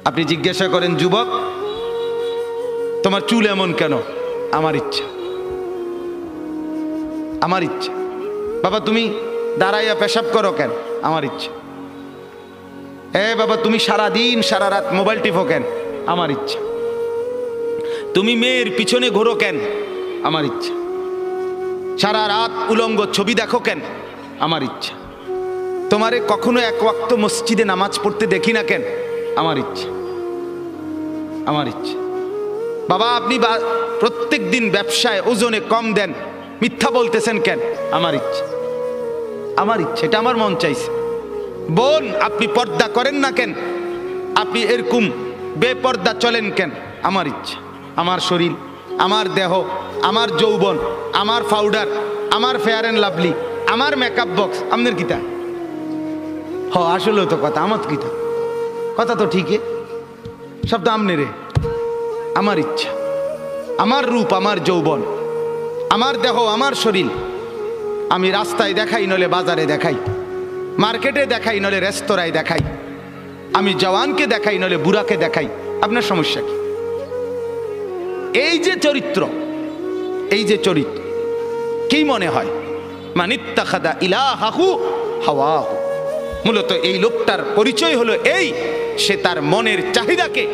আপনি জিজ্ঞাসা করেন, যুবক তোমার চুল এমন কেন? আমার ইচ্ছা, আমার ইচ্ছা। বাবা তুমি দাঁড়াইয়া পেশাব করো কেন? আমার ইচ্ছা। বাবা তুমি সারা দিন সারা রাত মোবাইল টিপো কেন? আমার ইচ্ছা। তুমি মেয়ের পিছনে ঘোরো কেন? আমার ইচ্ছা। সারা রাত উলঙ্গ ছবি দেখো কেন? আমার ইচ্ছা। তোমারে কখনো এক ওয়াক্ত মসজিদে নামাজ পড়তে দেখি না কেন? আমার ইচ্ছা, আমার ইচ্ছা। বাবা আপনি প্রত্যেক দিন ব্যবসায় ওজনে কম দেন, মিথ্যা বলতেছেন কেন? আমার ইচ্ছা, আমার ইচ্ছা, এটা আমার মন চাইছে। বোন আপনি পর্দা করেন না কেন? আপনি এরকম বেপর্দা চলেন কেন? আমার ইচ্ছা। আমার শরীর, আমার দেহ, আমার যৌবন, আমার পাউডার, আমার ফেয়ার অ্যান্ড লাভলি, আমার মেকআপ বক্স, আপনার কিতা? আসলে তো কথা আমার কিতা, কথা তো ঠিকই, সব তো আমনে রে। আমার ইচ্ছা, আমার রূপ, আমার যৌবন, আমার দেহ, আমার শরীর, আমি রাস্তায় দেখাই, নলে বাজারে দেখাই, মার্কেটে দেখাই, নলে রেস্তোরাঁয় দেখাই, আমি জওয়ানকে দেখাই, নলে বুড়াকে দেখাই, আপনার সমস্যা কি? এই যে চরিত্র, এই যে চরিত্র, কি মনে হয়? মানিত্তাখাদা ইলাহাহু হাওয়াহু। মূলত এই লোকটার পরিচয় হলো এই, সে তার মনের চাহিদাকে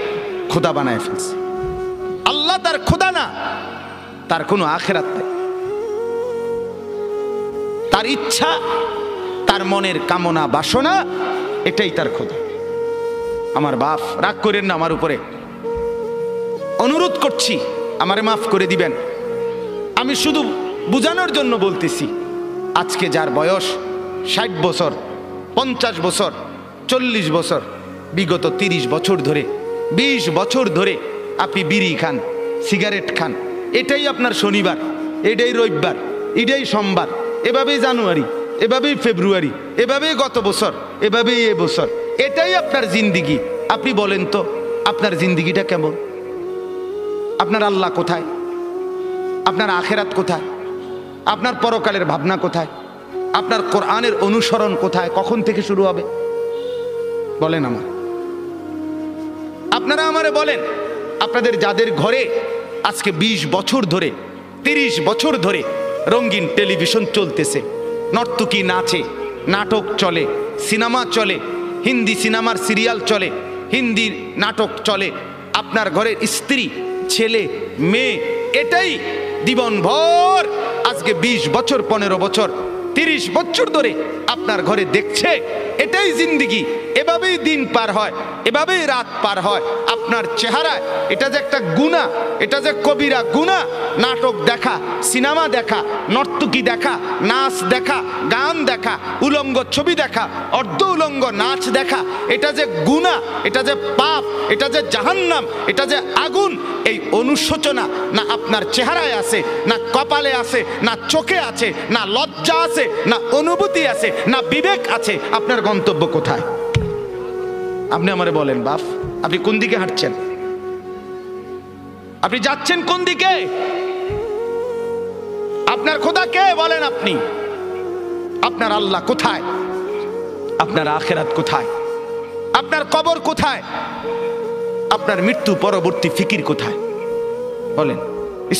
খোদা বানায় ফেলছে। আল্লাহ তার খোদা না, তার কোনো আখেরাত নাই। তার ইচ্ছা, তার মনের কামনা বাসনা, এটাই তার খোদা। আমার বাপ রাগ করেন না আমার উপরে, অনুরোধ করছি আমারে মাফ করে দিবেন। আমি শুধু বুঝানোর জন্য বলতেছি, আজকে যার বয়স 60 বছর, 50 বছর, 40 বছর, বিগত 30 বছর ধরে, 20 বছর ধরে আপনি বিড়ি খান, সিগারেট খান, এটাই আপনার শনিবার, এটাই রবিবার, এটাই সোমবার, এভাবেই জানুয়ারি, এভাবেই ফেব্রুয়ারি, এভাবেই গত বছর, এভাবেই এ বছর, এটাই আপনার জিন্দিগি। আপনি বলেন তো আপনার জিন্দিগিটা কেমন? আপনার আল্লাহ কোথায়? আপনার আখেরাত কোথায়? আপনার পরকালের ভাবনা কোথায়? আপনার কোরআনের অনুসরণ কোথায়? কখন থেকে শুরু হবে বলেন আমার? আপনারা আমারে বলেন, আপনাদের যাদের ঘরে আজকে 20 বছর ধরে, 30 বছর ধরে রঙিন টেলিভিশন চলতেছে, নর্তকী নাচে, নাটক চলে, সিনেমা চলে, হিন্দি সিনেমার সিরিয়াল চলে, হিন্দি নাটক চলে, আপনার ঘরের স্ত্রী, ছেলে, মেয়ে, এটাই জীবনভর আজকে 20 বছর, 15 বছর, 30 বছর ধরে আপনার ঘরে দেখছে, এটাই জিন্দিগি। এভাবেই দিন পার হয়, এভাবেই রাত পার হয়। আপনার চেহারায় এটা যে একটা গুনাহ, এটা যে কবিরা গুনাহ, নাটক দেখা, সিনেমা দেখা, নর্তকী দেখা, নাচ দেখা, গান দেখা, উলঙ্গ ছবি দেখা, অর্ধ উলঙ্গ নাচ দেখা, এটা যে গুনাহ, এটা যে পাপ, এটা যে জাহান্নাম, এটা যে আগুন, এই অনুশোচনা না আপনার চেহারায় আছে, না কপালে আছে, না চোখে আছে, না লজ্জা আছে, না অনুভূতি আছে, না বিবেক আছে। আপনার গন্তব্য কোথায়? আপনি আমারে বলেন বাপ, আপনি কোন দিকে হাঁটছেন? আপনি যাচ্ছেন কোন দিকে? আপনার খোদা কে বলেন আপনি? আপনার আল্লাহ কোথায়? আপনার আখেরাত কোথায়? আপনার কবর কোথায়? আপনার মৃত্যু পরবর্তী ফিকির কোথায় বলেন?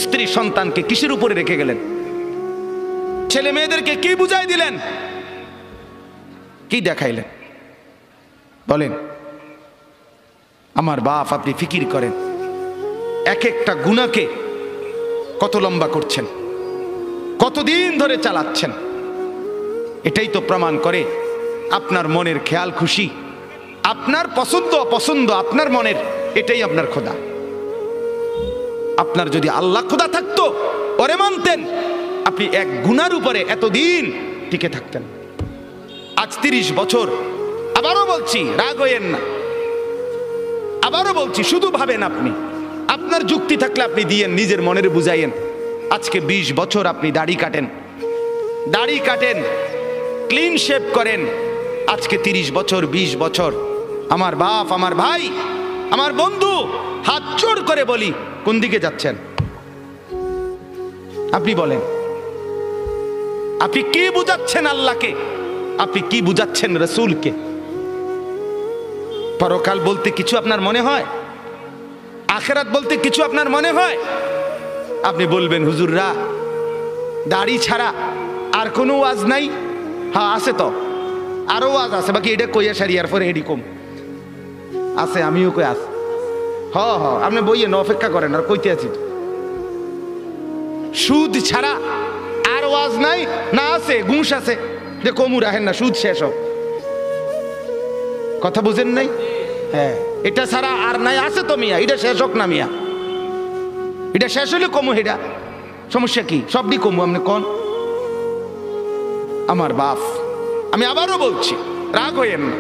স্ত্রী সন্তানকে কিসের উপরে রেখে গেলেন? ছেলে মেয়েদেরকে কি বুঝাই দিলেন? কি দেখাইলেন বলেন? আমার বাপ, আপনি ফিকির করেন, এক একটা গুনাহকে কত লম্বা করছেন, কতদিন ধরে চালাচ্ছেন। এটাই তো প্রমাণ করে আপনার মনের খেয়াল খুশি, আপনার পছন্দ অপছন্দ, আপনার মনের, এটাই আপনার খোদা। আপনার যদি আল্লাহ খোদা থাকতো, ওরে মানতেন, আপনি এক গুনার উপরে এতদিন টিকে থাকতেন। আজ 30 বছর, আবারও বলছি রাগ হইয়েন না, আবারও বলছি শুধু ভাবেন, আপনি আপনার যুক্তি থাকলে আপনি দিয়েন, নিজের মনের বুঝাইয়েন। আজকে 20 বছর আপনি দাড়ি কাটেন, দাড়ি কাটেন, ক্লিন শেভ করেন, আজকে 30 বছর, 20 বছর। আমার বাপ, আমার ভাই, আমার বন্ধু, হাত জোড় করে বলি, কোন দিকে যাচ্ছেন? আপনি বলেন, আপনি কি বুঝাচ্ছেন আল্লাহকে? আপনি কি বুঝাচ্ছেন রসুলকে? পরকাল বলতে কিছু আপনার মনে হয়? আখিরাত বলতে কিছু আপনার মনে হয়? আপনি বলবেন হুজুররা দাড়ি ছাড়া আর কোনো ওয়াজ নাই? হ্যাঁ আছে তো, আরো ওয়াজ আছে, বাকি এটা কইয়া সারিয়ার পরে হেডি কম আছে, আমিও কই আছি। হ হ আপনি বইয়ে না অপেক্ষা করেন, আর কইতে আছি। সুদ ছাড়া আর ওয়াজ নাই? না আছে, ঘুষ আছে, যে কমু রাখেন না, সুদ শেষ হোক। কথা বুঝেন নাই? হ্যাঁ, এটা ছাড়া আর নাই? আছে তো মিয়া, এটা শেষ হোক না মিয়া, এটা শেষ হইলে কমু, এটা সমস্যা কি? সবই কমু, আপনি কোন? আমার বাপ, আমি আবারও বলছি, রাগ হইেন না।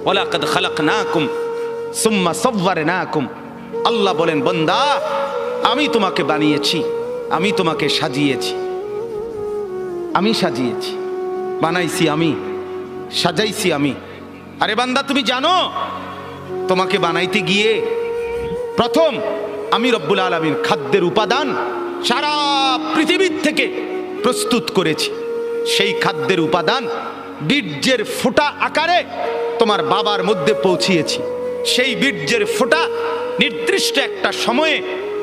ওয়ালাকাদ খালাকনাকুম সুম্মা সাওয়ারনাকুম। আল্লাহ বলেন বান্দা আমি তোমাকে বানিয়েছি, আমি তোমাকে সাজিয়েছি, আমি সাজিয়েছি, বানাইছি আমি, সাজাইছি আমি। আরে বান্দা তুমি জানো তোমাকে বানাইতে গিয়ে প্রথম আমি রব্বুল আলামিন খাদ্যের উপাদান সারা পৃথিবীর থেকে প্রস্তুত করেছি। সেই খাদ্যের উপাদান বীর্যের ফোঁটা আকারে তোমার বাবার মধ্যে পৌঁছিয়েছি। সেই বীর্যের ফোঁটা নির্দিষ্ট একটা সময়ে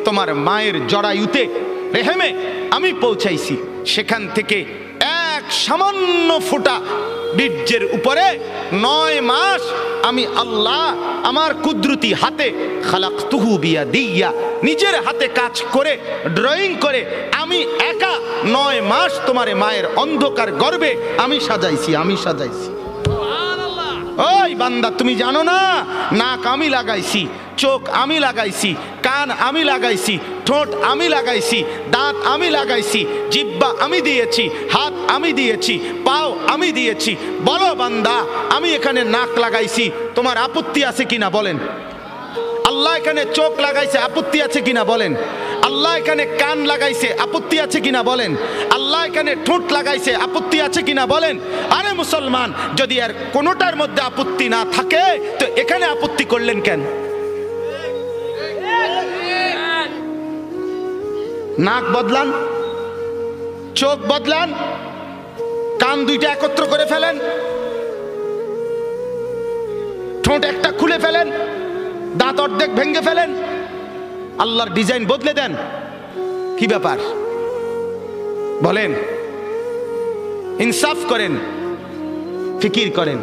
তোমার মায়ের জরায়ুতে, রেহেমে আমি পৌঁছাইছি। সেখান থেকে এক সামান্য ফোঁটা বীর্যের উপরে 9 মাস আমি আল্লাহ আমার কুদরতি হাতে খালাকতুহু বিয়াদিয়া, নিজের হাতে কাজ করে ড্রয়িং করে আমি একা 9 মাস তোমার মায়ের অন্ধকার গর্ভে আমি সাজাইছি, আমি সাজাইছি। ওই বান্দা তুমি জানো না, নাক আমি লাগাইছি, চোখ আমি লাগাইছি, কান আমি লাগাইছি, ঠোঁট আমি লাগাইছি, দাঁত আমি লাগাইছি, জিহ্বা আমি দিয়েছি, হাত আমি দিয়েছি, পাও আমি দিয়েছি। বলো বান্দা আমি এখানে নাক লাগাইছি, তোমার আপত্তি আছে কিনা বলেন? আল্লাহ এখানে চোখ লাগাইছে, আপত্তি আছে কিনা বলেন? আল্লাহ এখানে কান লাগাইছে, আপত্তি আছে কিনা বলেন? আল্লাহ এখানে ঠোঁট লাগাইছে, আপত্তি আছে কিনা বলেন? আরে মুসলমান, যদি আর কোনোটার মধ্যে আপত্তি না থাকে তো এখানে আপত্তি করলেন কেন? নাক বদলান, চোখ বদলান, কান দুইটা একত্র করে ফেলেন, ঠোঁট একটা খুলে ফেলেন, দাঁত অর্ধেক ভেঙে ফেলেন, আল্লাহর ডিজাইন বদলে দেন। কি ব্যাপার বলেন? ইনসাফ করেন, ফিকির করেন,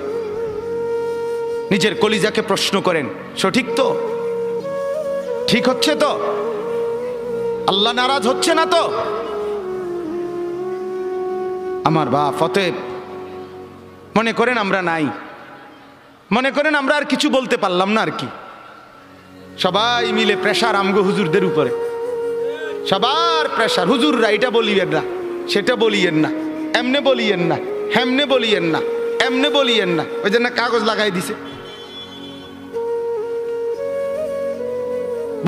নিজের কলিজাকে প্রশ্ন করেন, সঠিক তো? ঠিক হচ্ছে তো? আল্লাহ নারাজ হচ্ছে না তো? আমার বাপ, অতএব মনে করেন আমরা নাই, মনে করেন আমরা আর কিছু বলতে পারলাম না আর কি। সবাই মিলে প্রেশার আমগো হুজুরদের উপরে, সবার প্রেশার। হুজুররা এটা বলিয়েন না, সেটা বলিয়েন না, এমনে বলিয়েন না, হেমনে বলিয়েন না, এমনে বলিয়েন না। ওই জন্য কাগজ লাগাই দিছে,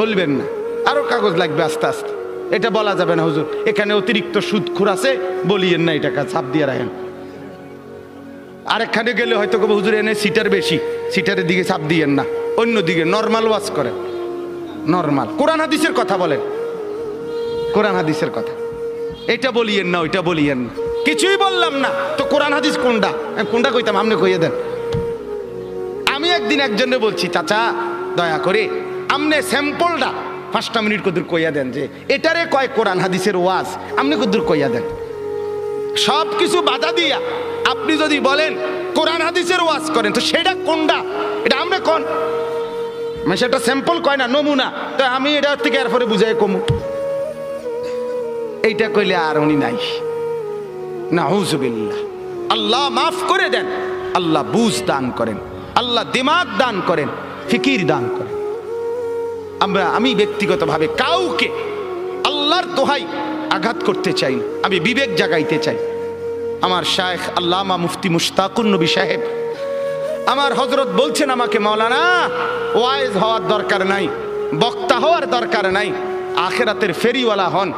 বলবেন না, আরো কাগজ লাগবে আস্তে আস্তে। এটা বলা যাবে না হুজুর এখানে অতিরিক্ত সুদখোর আছে, বলিয়েন না, এটা ছাপ দিয়ে রাখেন। আরেকখানে গেলে হয়তো হুজুর এনে সিটার বেশি, সিটারের দিকে ছাপ দিয়েন না, অন্যদিকে নর্মাল ওয়াজ করেন। নর্মাল কোরআন হাদিসের কথা বলেন, কোরআন হাদিসের কথা। এটা বলিয়েন না, ওইটা বলিয়েন না, কিছুই বললাম না তো কোরআন হাদিস কোনটা? কোনটা কইতাম আপনি কইয়ে দেন। আমি একদিন একজনে বলছি, চাচা দয়া করে আপনি স্যাম্পলটা 5টা মিনিট কদূর কইয়া দেন, যে এটারে কয় কোরআন হাদিসের ওয়াজ, আপনি কদূর কইয়া দেন। সব কিছু বাধা দিয়া আপনি যদি বলেন কোরআন হাদিসের ওয়াজ করেন, তো সেটা কোনটা? এটা আমরা কোন মানে সেটা স্যাম্পল কয় না, নমুনা। তো আমি এটা থেকে এরপরে বুঝাই কমু, এইটা কইলে আর উনি নাই। নাউযুবিল্লাহ। আল্লাহ মাফ করে দেন, আল্লাহ বুঝ দান করেন, আল্লাহ দিমাগ দান করেন, ফিকির দান করেন। আমি ব্যক্তিগতভাবে কাউকে আল্লাহর দোহাই আঘাত করতে চাই না, আমি বিবেক জাগাইতে চাই। আমার শায়েখ আল্লামা মুফতি মুশতাকুর নবী সাহেব, আমার হযরত বলছেন আমাকে, মাওলানা ওয়াইজ হওয়ার দরকার নাই, বক্তা হওয়ার দরকার নাই, আখিরাতের ফেরিওয়ালা হন,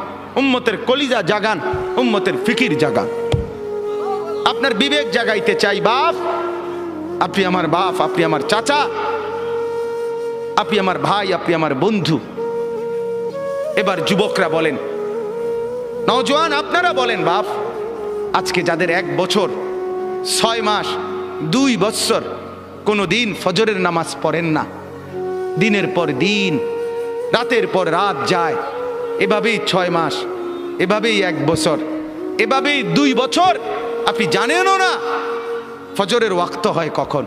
উম্মতের কলিজা জাগান, উম্মতের ফিকির জাগান। আপনার বিবেক জাগাইতে চাই। বাপ, আপনি আমার বাপ, আপনি আমার চাচা, আপনি আমার ভাই, আপনি আমার বন্ধু। এবার যুবকরা বলেন, নওজোয়ান আপনারা বলেন, বাপ আজকে যাদের 1 বছর 6 মাস 2 বছর কোনো দিন ফজরের নামাজ পড়েন না, দিনের পর দিন, রাতের পর রাত যায়, এভাবেই 6 মাস, এভাবেই 1 বছর, এভাবেই 2 বছর, আপনি জানেনও না ফজরের ওয়াক্ত হয় কখন,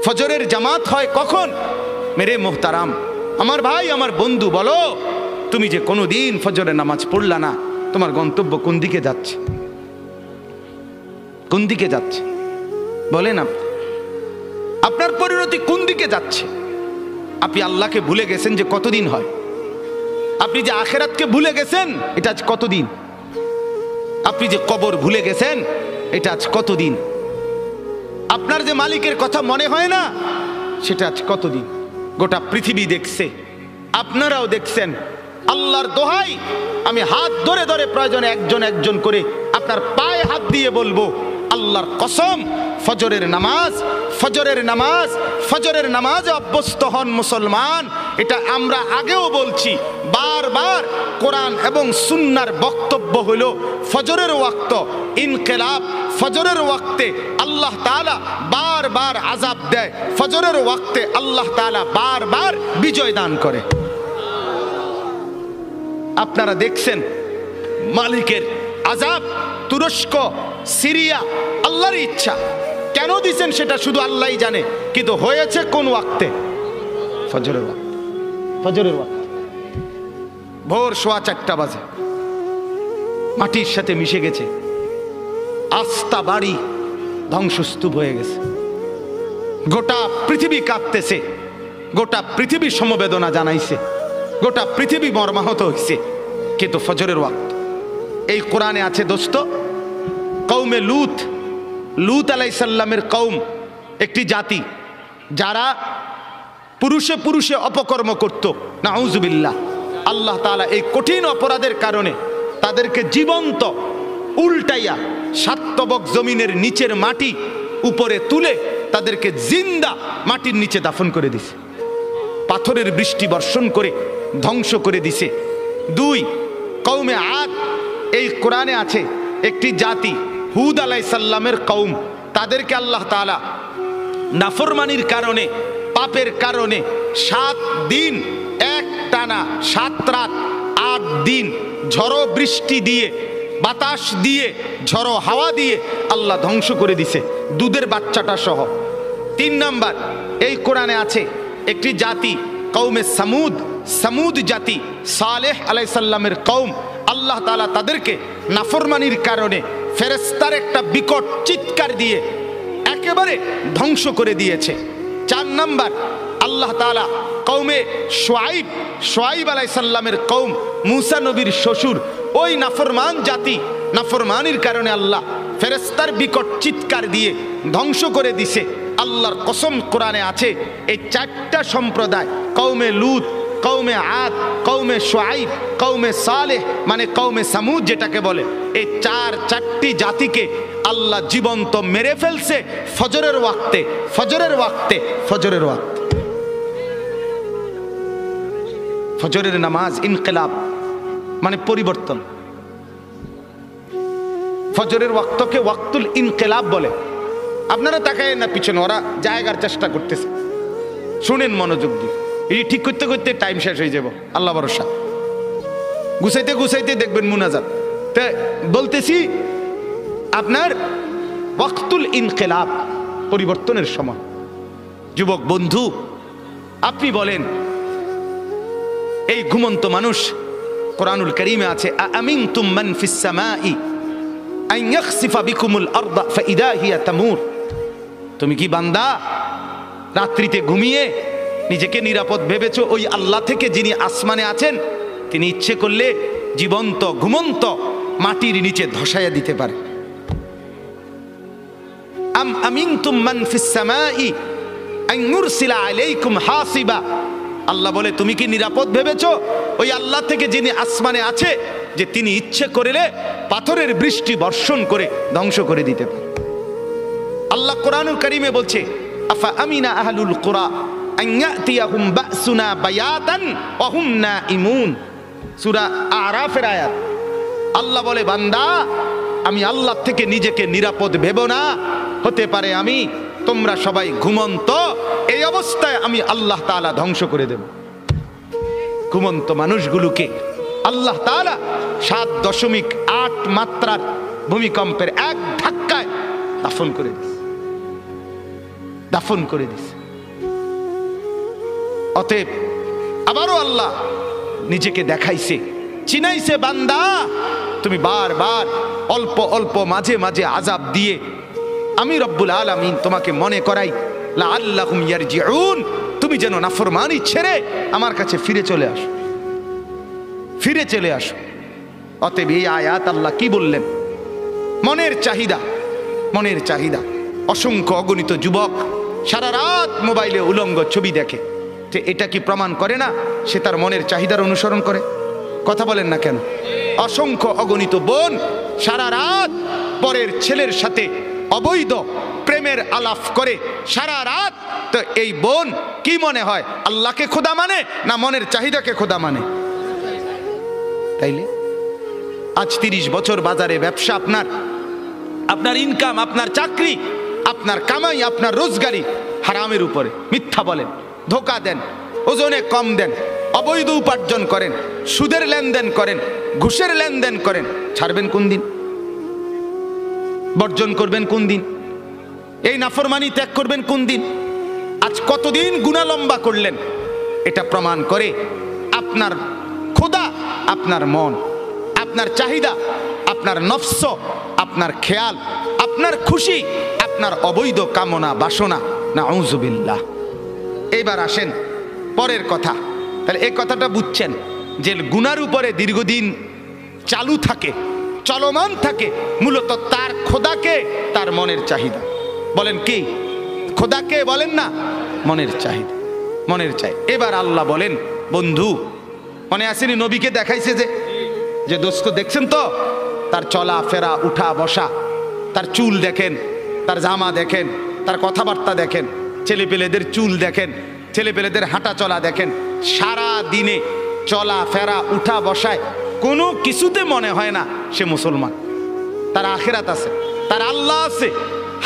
ফজরের জামাত হয় কখন। মেরে মোহতারাম, আমার ভাই, আমার বন্ধু, বলো তুমি যে কোনো দিন ফজরের নামাজ পড়লা না, তোমার গন্তব্য কোন দিকে যাচ্ছে? কোন দিকে যাচ্ছে বলেন? আপনার পরিণতি কোন দিকে যাচ্ছে? আপনি আল্লাহকে ভুলে গেছেন যে কতদিন হয়? আপনি যে আখেরাতকে ভুলে গেছেন, এটা আজ কতদিন? আপনি যে কবর ভুলে গেছেন, এটা আজ কতদিন? আপনার যে মালিকের কথা মনে হয় না, সেটা আজ কতদিন? গোটা পৃথিবী দেখছে, আপনারাও দেখছেন। আল্লাহর দোহাই, আমি হাত ধরে ধরে প্রয়োজনে একজন একজন করে আপনার পায়ে হাত দিয়ে বলবো, আল্লাহর কসম, ফজরের নামাজ, ফজরের নামাজ, ফজরের নামাজে অভ্যস্ত হন মুসলমান। এটা আমরা আগেও বলছি বারবার। কোরআন এবং সুন্নাহর বক্তব্য হলো ফজরের ওয়াক্ত ইনকিলাব, ফজরের ওয়াক্তে আল্লাহ তাআলা বারবার আযাব দেয়, ফজরের ওয়াক্তে আল্লাহ তাআলা বারবার বিজয় দান করে। আপনারা দেখছেন মালিকের আযাব, তুরস্ক, সিরিয়া, আল্লাহর ইচ্ছা। কেন দিছেন সেটা শুধু আল্লাহই জানে, কিন্তু হয়েছে কোন ওয়াক্তে? ফজরের ওয়াক্তে। ফজরের ওয়াক্তে ভোর 4:15 বাজে, মাটির সাথে মিশে গেছে, আস্থা বাড়ি ধ্বংসস্তূপ হয়ে গেছে, গোটা পৃথিবী কাঁপতেছে, গোটা পৃথিবী সমবেদনা জানাইছে, গোটা পৃথিবী মর্মাহত হয়েছে, কিন্তু ফজরের ওয়াক্ত। এই কোরআনে আছে দোস্ত, কওমে লূত, লূত আলাইহিস সালামের কওম একটি জাতি, যারা পুরুষে পুরুষে অপকর্ম করত, নাউজুবিল্লাহ। আল্লাহ তাআলা এই কঠিন অপরাধের কারণে তাদেরকে জীবন্ত উল্টাইয়া সাতবক জমিনের নিচের মাটি উপরে তুলে তাদেরকে জিন্দা মাটির নিচে দাফন করে দিছে, পাথরের বৃষ্টি বর্ষণ করে ধ্বংস করে দিছে। 2, কওমে আদ, এই কোরআনে আছে একটি জাতি, হুদ আলাইহিস সালামের কওম, তাদেরকে আল্লাহ তাআলা নাফরমানির কারণে, পাপের কারণে 7 দিন এক টানা 7 রাত 8 দিন ঝড়ো বৃষ্টি দিয়ে, বাতাস দিয়ে, ঝড়ো হাওয়া দিয়ে আল্লাহ ধ্বংস করে দিছে, দুধের বাচ্চাটা সহ। 3 নাম্বার, এই কোরআনে আছে একটি জাতি, কওমে সামুদ, সামুদ জাতি, সালেহ আলাইহিস সালামের কওম, আল্লাহ তাআলা তাদেরকে নাফরমানির কারণে ফেরেশতার একটা বিকট চিৎকার দিয়ে একেবারে ধ্বংস করে দিয়েছে। 4 নাম্বার, আল্লাহ তাআলা কওমে শুআইব, শুআইব আলাইহিস সালামের কওম, মূসা নবীর শ্বশুর, ওই নাফরমান জাতি, নাফরমানির কারণে আল্লাহ ফেরেশতার বিকট চিৎকার দিয়ে ধ্বংস করে দিছে। আল্লাহর কসম, কোরআনে আছে এই 4টা সম্প্রদায়, কওমে লূত, কওমে আদ, কওমে শুআইব, কওমে সালেহ, মানে কওমে সামুদ যেটাকে বলে, এই 4টি জাতিকে আল্লাহ জীবন্ত মেরে ফেলছে ফজরের ওয়াক্তে, ফজরের ওয়াক্তে, ফজরের ওয়াক্তে। ফজরের নামাজ ইনকিলাব মানে পরিবর্তন। ফজরের ওয়াক্তকে ওয়াক্তুল ইনকিলাব বলে। আপনারা তাকায় না পিছনে, ওরা জায়গার চেষ্টা করতেছে, শুনেন মনোযোগ দিয়ে। এই ঠিক করতে করতে টাইম শেষ হয়ে যাব, আল্লাহ ভরসা। গুছাইতে গুছাইতে দেখবেন মুনাজাত। তা বলতেছি আপনার ওয়াক্তুল ইনকিলাব, পরিবর্তনের সময়। যুবক বন্ধু, আপনি বলেন, এই ঘুমন্ত মানুষ, কোরআনুল কারীমে আছে, আমিনতুম মান ফিস সামাই আন ইয়াখসিফা বিকুমুল আরদা ফাইদা হিয়া তামুর। তুমি কি বান্দা রাত্রিতে ঘুমিয়ে নিজেকে নিরাপদ ভেবেছো ওই আল্লাহ থেকে যিনি আসমানে আছেন, তিনি ইচ্ছে করলে জীবন্ত ঘুমন্ত মাটির নিচে ধসাইয়া দিতে পারে। আম আমিনতুম মান ফিস সামাই আন ইউরসিলা আলাইকুম হাসিবা। আল্লাহ বলে, তুমি কি নিরাপদ ভেবেছো ওই আল্লাহ থেকে যিনি আসমানে আছে, যে তিনি ইচ্ছে করলে পাথরের বৃষ্টি বর্ষণ করে ধ্বংস করে দিতে পারে। আল্লাহ কোরআনুল কারীমে বলছে, আফা আমিনা আহলুল কুরা আন ইয়াতিয়াহুম বাসুনা বায়াতান ওয়া হুম নাঈমুন। সূরা আরাফের আয়াত। আল্লাহ বলে, বান্দা, আমি আল্লাহ থেকে নিজেকে নিরাপদ ভেবো না। হতে পারে আমি তোমরা সবাই ঘুমন্ত, এই অবস্থায় আমি আল্লাহ তাআলা ধ্বংস করে দেব। ঘুমন্ত মানুষগুলোকে আল্লাহ তাআলা 7.8 মাত্রার ভূমিকম্পের এক ধাক্কায় দাফন করে দিয়েছে, দাফন করে দিয়েছে। অতএব আবারও আল্লাহ নিজেকে দেখাইছে, চিনাইছে, বান্দা তুমি বারবার অল্প অল্প মাঝে মাঝে আযাব দিয়ে আমি রব্বুল আলামিন তোমাকে মনে করাই লাআল্লাহুম ইয়ারজিউন, তুমি যেন নাফরমানি ছেড়ে আমার কাছে ফিরে চলে আসো, ফিরে চলে আসো। অতএব এই আয়াত আল্লাহ কি বললেন? মনের চাহিদা, মনের চাহিদা। অসংখ্য অগণিত যুবক সারা রাত মোবাইলে উলঙ্গ ছবি দেখে, যে এটা কি প্রমাণ করে না সে তার মনের চাহিদার অনুসরণ করে? কথা বলেন না কেন? অসংখ্য অগণিত বোন সারা রাত পরের ছেলের সাথে অবৈধ প্রেমের আলাপ করে সারা রাত। তো এই বোন কি মনে হয় আল্লাহকে খোদা মানে না মনের চাহিদাকে খোদা মানে? তাইলে আজ 30 বছর বাজারে ব্যবসা, আপনার ইনকাম, আপনার চাকরি, আপনার কামাই, আপনার রোজগারি হারামের উপরে। মিথ্যা বলেন, ধোকা দেন, ওজনে কম দেন, অবৈধ উপার্জন করেন, সুদের লেনদেন করেন, ঘুষের লেনদেন করেন, ছাড়বেন কোন দিন? বর্জন করবেন কোন দিন? এই নাফরমানি ত্যাগ করবেন কোন দিন? আজ কতদিন গুনাহ লম্বা করলেন? এটা প্রমাণ করে আপনার খোদা আপনার মন, আপনার চাহিদা, আপনার নফস, আপনার খেয়াল, আপনার খুশি, আপনার অবৈধ কামনা বাসনা। নাউযুবিল্লাহ। এবার আসেন পরের কথা। তাহলে এই কথাটা বুঝছেন যে গুনার উপরে দীর্ঘদিন চালু থাকে, চলমান থাকে, মূলত তার খোদাকে তার মনের চাহিদা। বলেন কি? খোদাকে বলেন না, মনের চাহিদা, মনের চাই। এবার আল্লাহ বলেন, বন্ধু মনে আসেনি নবীকে দেখাইছে যে দোস্ত দেখছেন তো তার চলা ফেরা, উঠা বসা, তার চুল দেখেন, তার জামা দেখেন, তার কথাবার্তা দেখেন, ছেলেপেলেদের চুল দেখেন, ছেলেপেলেদের হাঁটা চলা দেখেন। সারা দিনে চলা ফেরা, উঠা বসায় কোনো কিছুতে মনে হয় না সে মুসলমান। তার আখিরাত আছে, তার আল্লাহ আছে।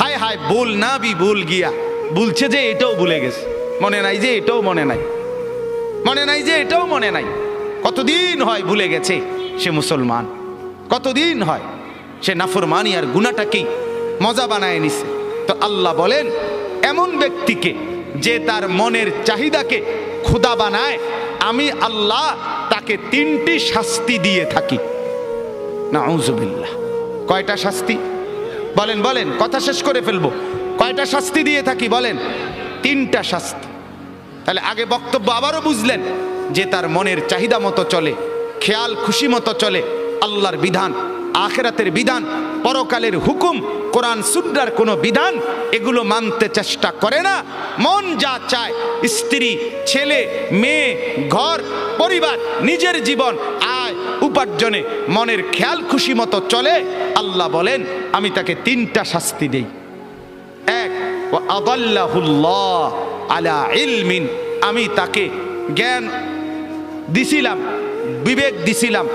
হায় হায় বল না বি ভুল গিয়া, বলছে যে এটাও ভুলে গেছে, মনে নাই যে এটাও মনে নাই, মনে নাই যে এটাও মনে নাই। কতদিন হয় ভুলে গেছে সে মুসলমান, কতদিন হয় সে নাফরমানি আর গুনাহটাকেই মজা বানায় নিছে। তো আল্লাহ বলেন এমন ব্যক্তিকে যে তার মনের চাহিদাকে খোদা বানায়, আমি আল্লাহ তাকে 3টি শাস্তি দিয়ে থাকি। নাউযুবিল্লাহ। কয়টা শাস্তি? বলেন বলেন, কথা শেষ করে ফেলবো। কয়টা শাস্তি দিয়ে থাকি বলেন? 3টা শাস্তি। তাহলে আগে বক্তব্য আবারও বুঝলেন যে তার মনের চাহিদা মতো চলে, খেয়াল খুশি মতো চলে, আল্লাহর বিধান, আখিরাতের বিধান, পরকালের হুকুম, কোরআন সুন্নাহর কোনো বিধান এগুলো মানতে চেষ্টা করে না। মন যা চায়, স্ত্রী, ছেলে, মেয়ে, ঘর, পরিবার, নিজের জীবন, আয় উপার্জনে মনের খেয়াল খুশি মতো চলে, আল্লাহ বলেন আমি তাকে 3টা শাস্তি দেই। 1, ওয়া আদাল্লাহুল্লাহ আলা ইলমিন, আমি তাকে জ্ঞান দিছিলাম, বিবেক দিছিলাম,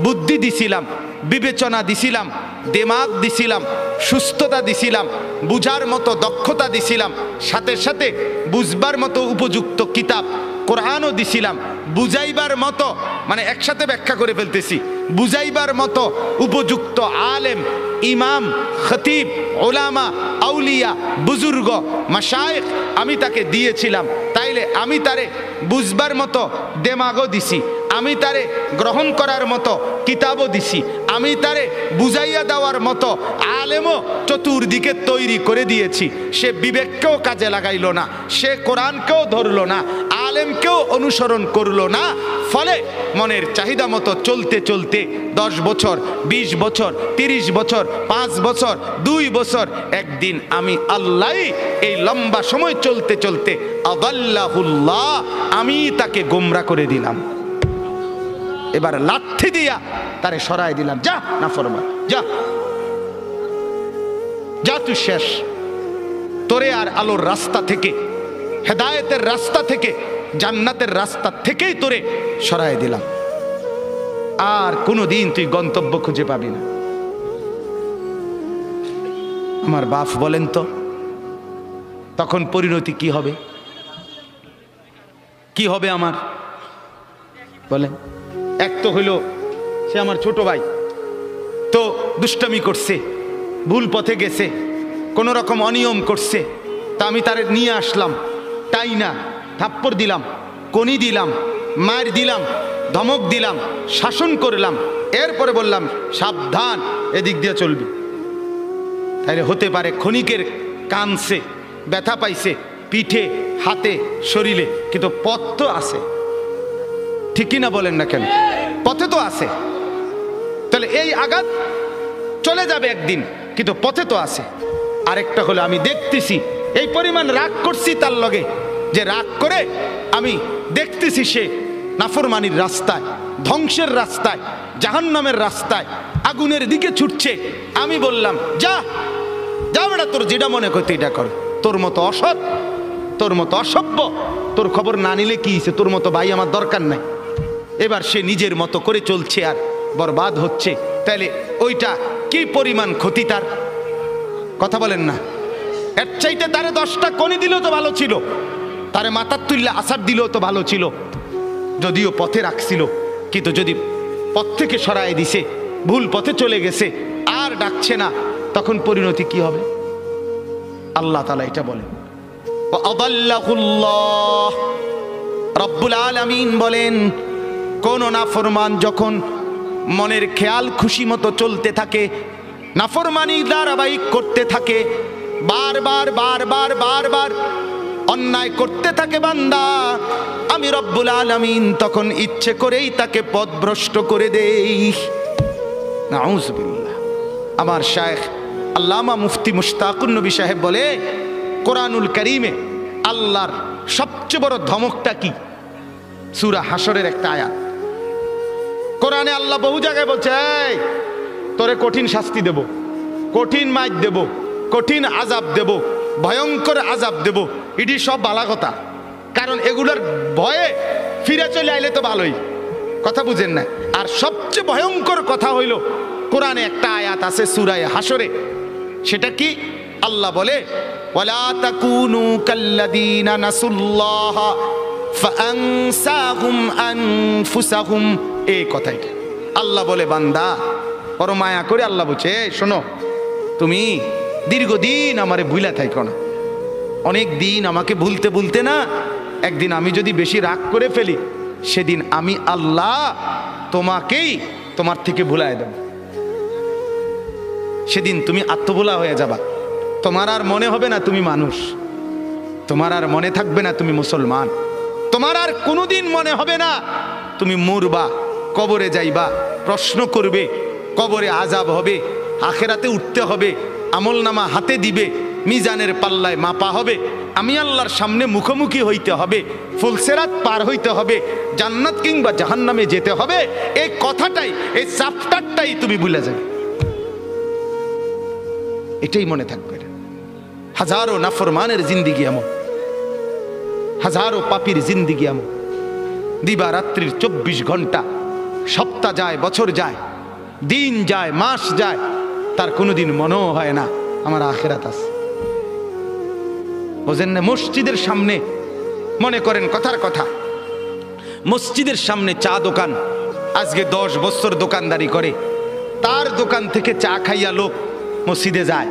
বুদ্ধি দিছিলাম, বিবেচনা দিছিলাম, দিমাগ দিছিলাম, সুস্থতা দিছিলাম, বুঝার মতো দক্ষতা দিছিলাম, সাথে সাথে বুঝবার মতো উপযুক্ত কিতাব কোরআনও দিছিলাম, বুঝাইবার মতো, মানে একসাথে ব্যাখ্যা করে ফেলতেছি, বুঝাইবার মতো উপযুক্ত আলেম, ইমাম, খতিব, ওলামা, আউলিয়া, বুজুর্গ, মাশায়েখ আমি তাকে দিয়েছিলাম। তাইলে আমি তারে বুঝবার মতো দেমাগও দিছি, আমি তারে গ্রহণ করার মতো কিতাবও দিছি, আমি তারে বুঝাইয়া দেওয়ার মতো আলেমও চতুর্দিকে তৈরি করে দিয়েছি। সে বিবেককেও কাজে লাগাইল না, সে কোরআনকেও ধরলো না, আলেমকেও অনুসরণ করলো না। ফলে মনের চাহিদা মতো চলতে চলতে 10 বছর, 20 বছর, 30 বছর, 5 বছর, 2 বছর, একদিন আমি আল্লাহ এই লম্বা সময় চলতে চলতে আদাল্লাহুল্লাহ, আমি তাকে গোমরা করে দিলাম। এবার লাঠি দিয়া তারে সরাই দিলাম, যা নাফরমান, যা যা, তুই শেষ। তোরে আর আলোর রাস্তা থেকে, হেদায়েতের রাস্তা থেকে, জান্নাতের রাস্তা থেকেই তোরে সরাই দিলাম। আর কোনোদিন তুই গন্তব্য খুঁজে পাবি না। আমার বাপ বলেন তো, তখন পরিণতি কি হবে? কি হবে আমার বলেন? এক তো হইল সে আমার ছোট ভাই, তো দুষ্টামি করছে, ভুল পথে গেছে, কোন রকম অনিয়ম করছে, তা আমি তারে নিয়ে আসলাম, তাই না থাপ্পড় দিলাম, কনি দিলাম, মার দিলাম, ধমক দিলাম, শাসন করলাম, এরপরে বললাম সাবধান এদিক দিয়ে চলবি। তাহলে হতে পারে ক্ষণিকের কানছে, ব্যথা পাইছে পিঠে, হাতে, শরীরে, কিন্তু পথ তো আছে, ঠিকই না বলেন না কেন? পথে তো আছে। তাহলে এই আঘাত চলে যাবে একদিন, কিন্তু পথে তো আছে। আরেকটা হলো আমি দেখতেছি এই পরিমাণ রাগ করছি তার লগে, যে রাগ করে আমি দেখতেছি সে নাফরমানির রাস্তায়, ধ্বংসের রাস্তায়, জাহান্নামের রাস্তায়, আগুনের দিকে ছুটছে। আমি বললাম যা যা বেটা, তোর যেটা মনে করতে এটা কর, তোর মতো অসৎ, তোর মতো অসভ্য, তোর খবর না নিলে কি হয়েছে, তোর মতো ভাই আমার দরকার নাই। এবার সে নিজের মতো করে চলছে আর বরবাদ হচ্ছে। তাইলে ওইটা কি পরিমাণ ক্ষতি তার, কথা বলেন না? এর চাইতে তারে 10টা কনি দিলেও তো ভালো ছিল, তারে মাথার তুললে আসার দিলেও তো ভালো ছিল, যদিও পথে রাখছিল। কিন্তু যদি পথ থেকে সরায় দিছে, ভুল পথে চলে গেছে, আর ডাকছে না, তখন পরিণতি কি হবে? আল্লাহ তাআলা এটা বলেন, রব্বুল আলামিন বলেন, কোন নাফরমান যখন মনের খেয়াল খুশি মতো চলতে থাকে, নাফরমানি ধারাবাহিক করতে থাকে, বারবার বারবার বারবার অন্যায় করতে থাকে বান্দা, আমি রব্বুল আলামিন তখন ইচ্ছে করেই তাকে পথভ্রষ্ট করে দেই। নাউজুবিল্লাহ। আমার শায়েখ আল্লামা মুফতি মুশতাকুন নবী সাহেব বলে, কোরআনুল কারীমে আল্লাহর সবচেয়ে বড় ধমকটা কি? সূরা হাশরের একটা আয়াত। কোরআনে আল্লাহ বহু জায়গায় বলছে, এই তোরে কঠিন শাস্তি দেব, কঠিন মাইর দেব, কঠিন আযাব দেব, ভয়ঙ্কর আযাব দেব। এটি সব বালা কথা, কারণ এগুলোর ভয়ে ফিরে চলে আইলে তো ভালোই, কথা বুঝেন না? আর সবচেয়ে ভয়ঙ্কর কথা হইল, কোরআনে একটা আয়াত আছে সূরা হাশরে, সেটা কি? আল্লাহ বলে, ওয়ালা তাকুনু কাল্লাযীনা নাসুল্লাহ ফাআনসাহুম আনফুসাহুম। এই কথাইটা আল্লাহ বলে, বান্দা বড় মায়া করে আল্লাহ বলছে, শোনো, তুমি দীর্ঘদিন আমারে ভুলা থাইকো না, অনেক দিন আমাকে ভুলতে ভুলতে না, একদিন আমি যদি বেশি রাগ করে ফেলি, সেদিন আমি আল্লাহ তোমাকেই তোমার থেকে ভুলায় দেব। সেদিন তুমি আত্মভোলা হয়ে যাবা, তোমার আর মনে হবে না তুমি মানুষ, তোমার আর মনে থাকবে না তুমি মুসলমান, তোমার আর কোনোদিন মনে হবে না তুমি মরবা, কবরে যাইবা, প্রশ্ন করবে, কবরে আযাব হবে, আখেরাতে উঠতে হবে, আমলনামা হাতে দিবে, মিজানের পাল্লায় মাপা হবে, আমি আল্লাহর সামনে মুখোমুখি হইতে হবে, ফুলসেরাত পার হইতে হবে, জান্নাত কিংবা জাহান্নামে যেতে হবে। এই কথাটাই, এই চ্যাপ্টারটাই তুমি ভুলে যাবে, এটাই মনে থাকবে। হাজারো নাফরমানের জিন্দিগি এমন, হাজারো পাপীর জিন্দিগি এমন, দিবা রাত্রির 24 ঘন্টা, সপ্তাহ যায়, বছর যায়, দিন যায়, মাস যায়, তার কোনোদিন মনেও হয় না আমার আখিরাত আছে। বোঝেন না? মসজিদের সামনে, মনে করেন কথার কথা, মসজিদের সামনে চা দোকান, আজকে 10 বছর দোকানদারি করে, তার দোকান থেকে চা খাইয়া লোক মসজিদে যায়,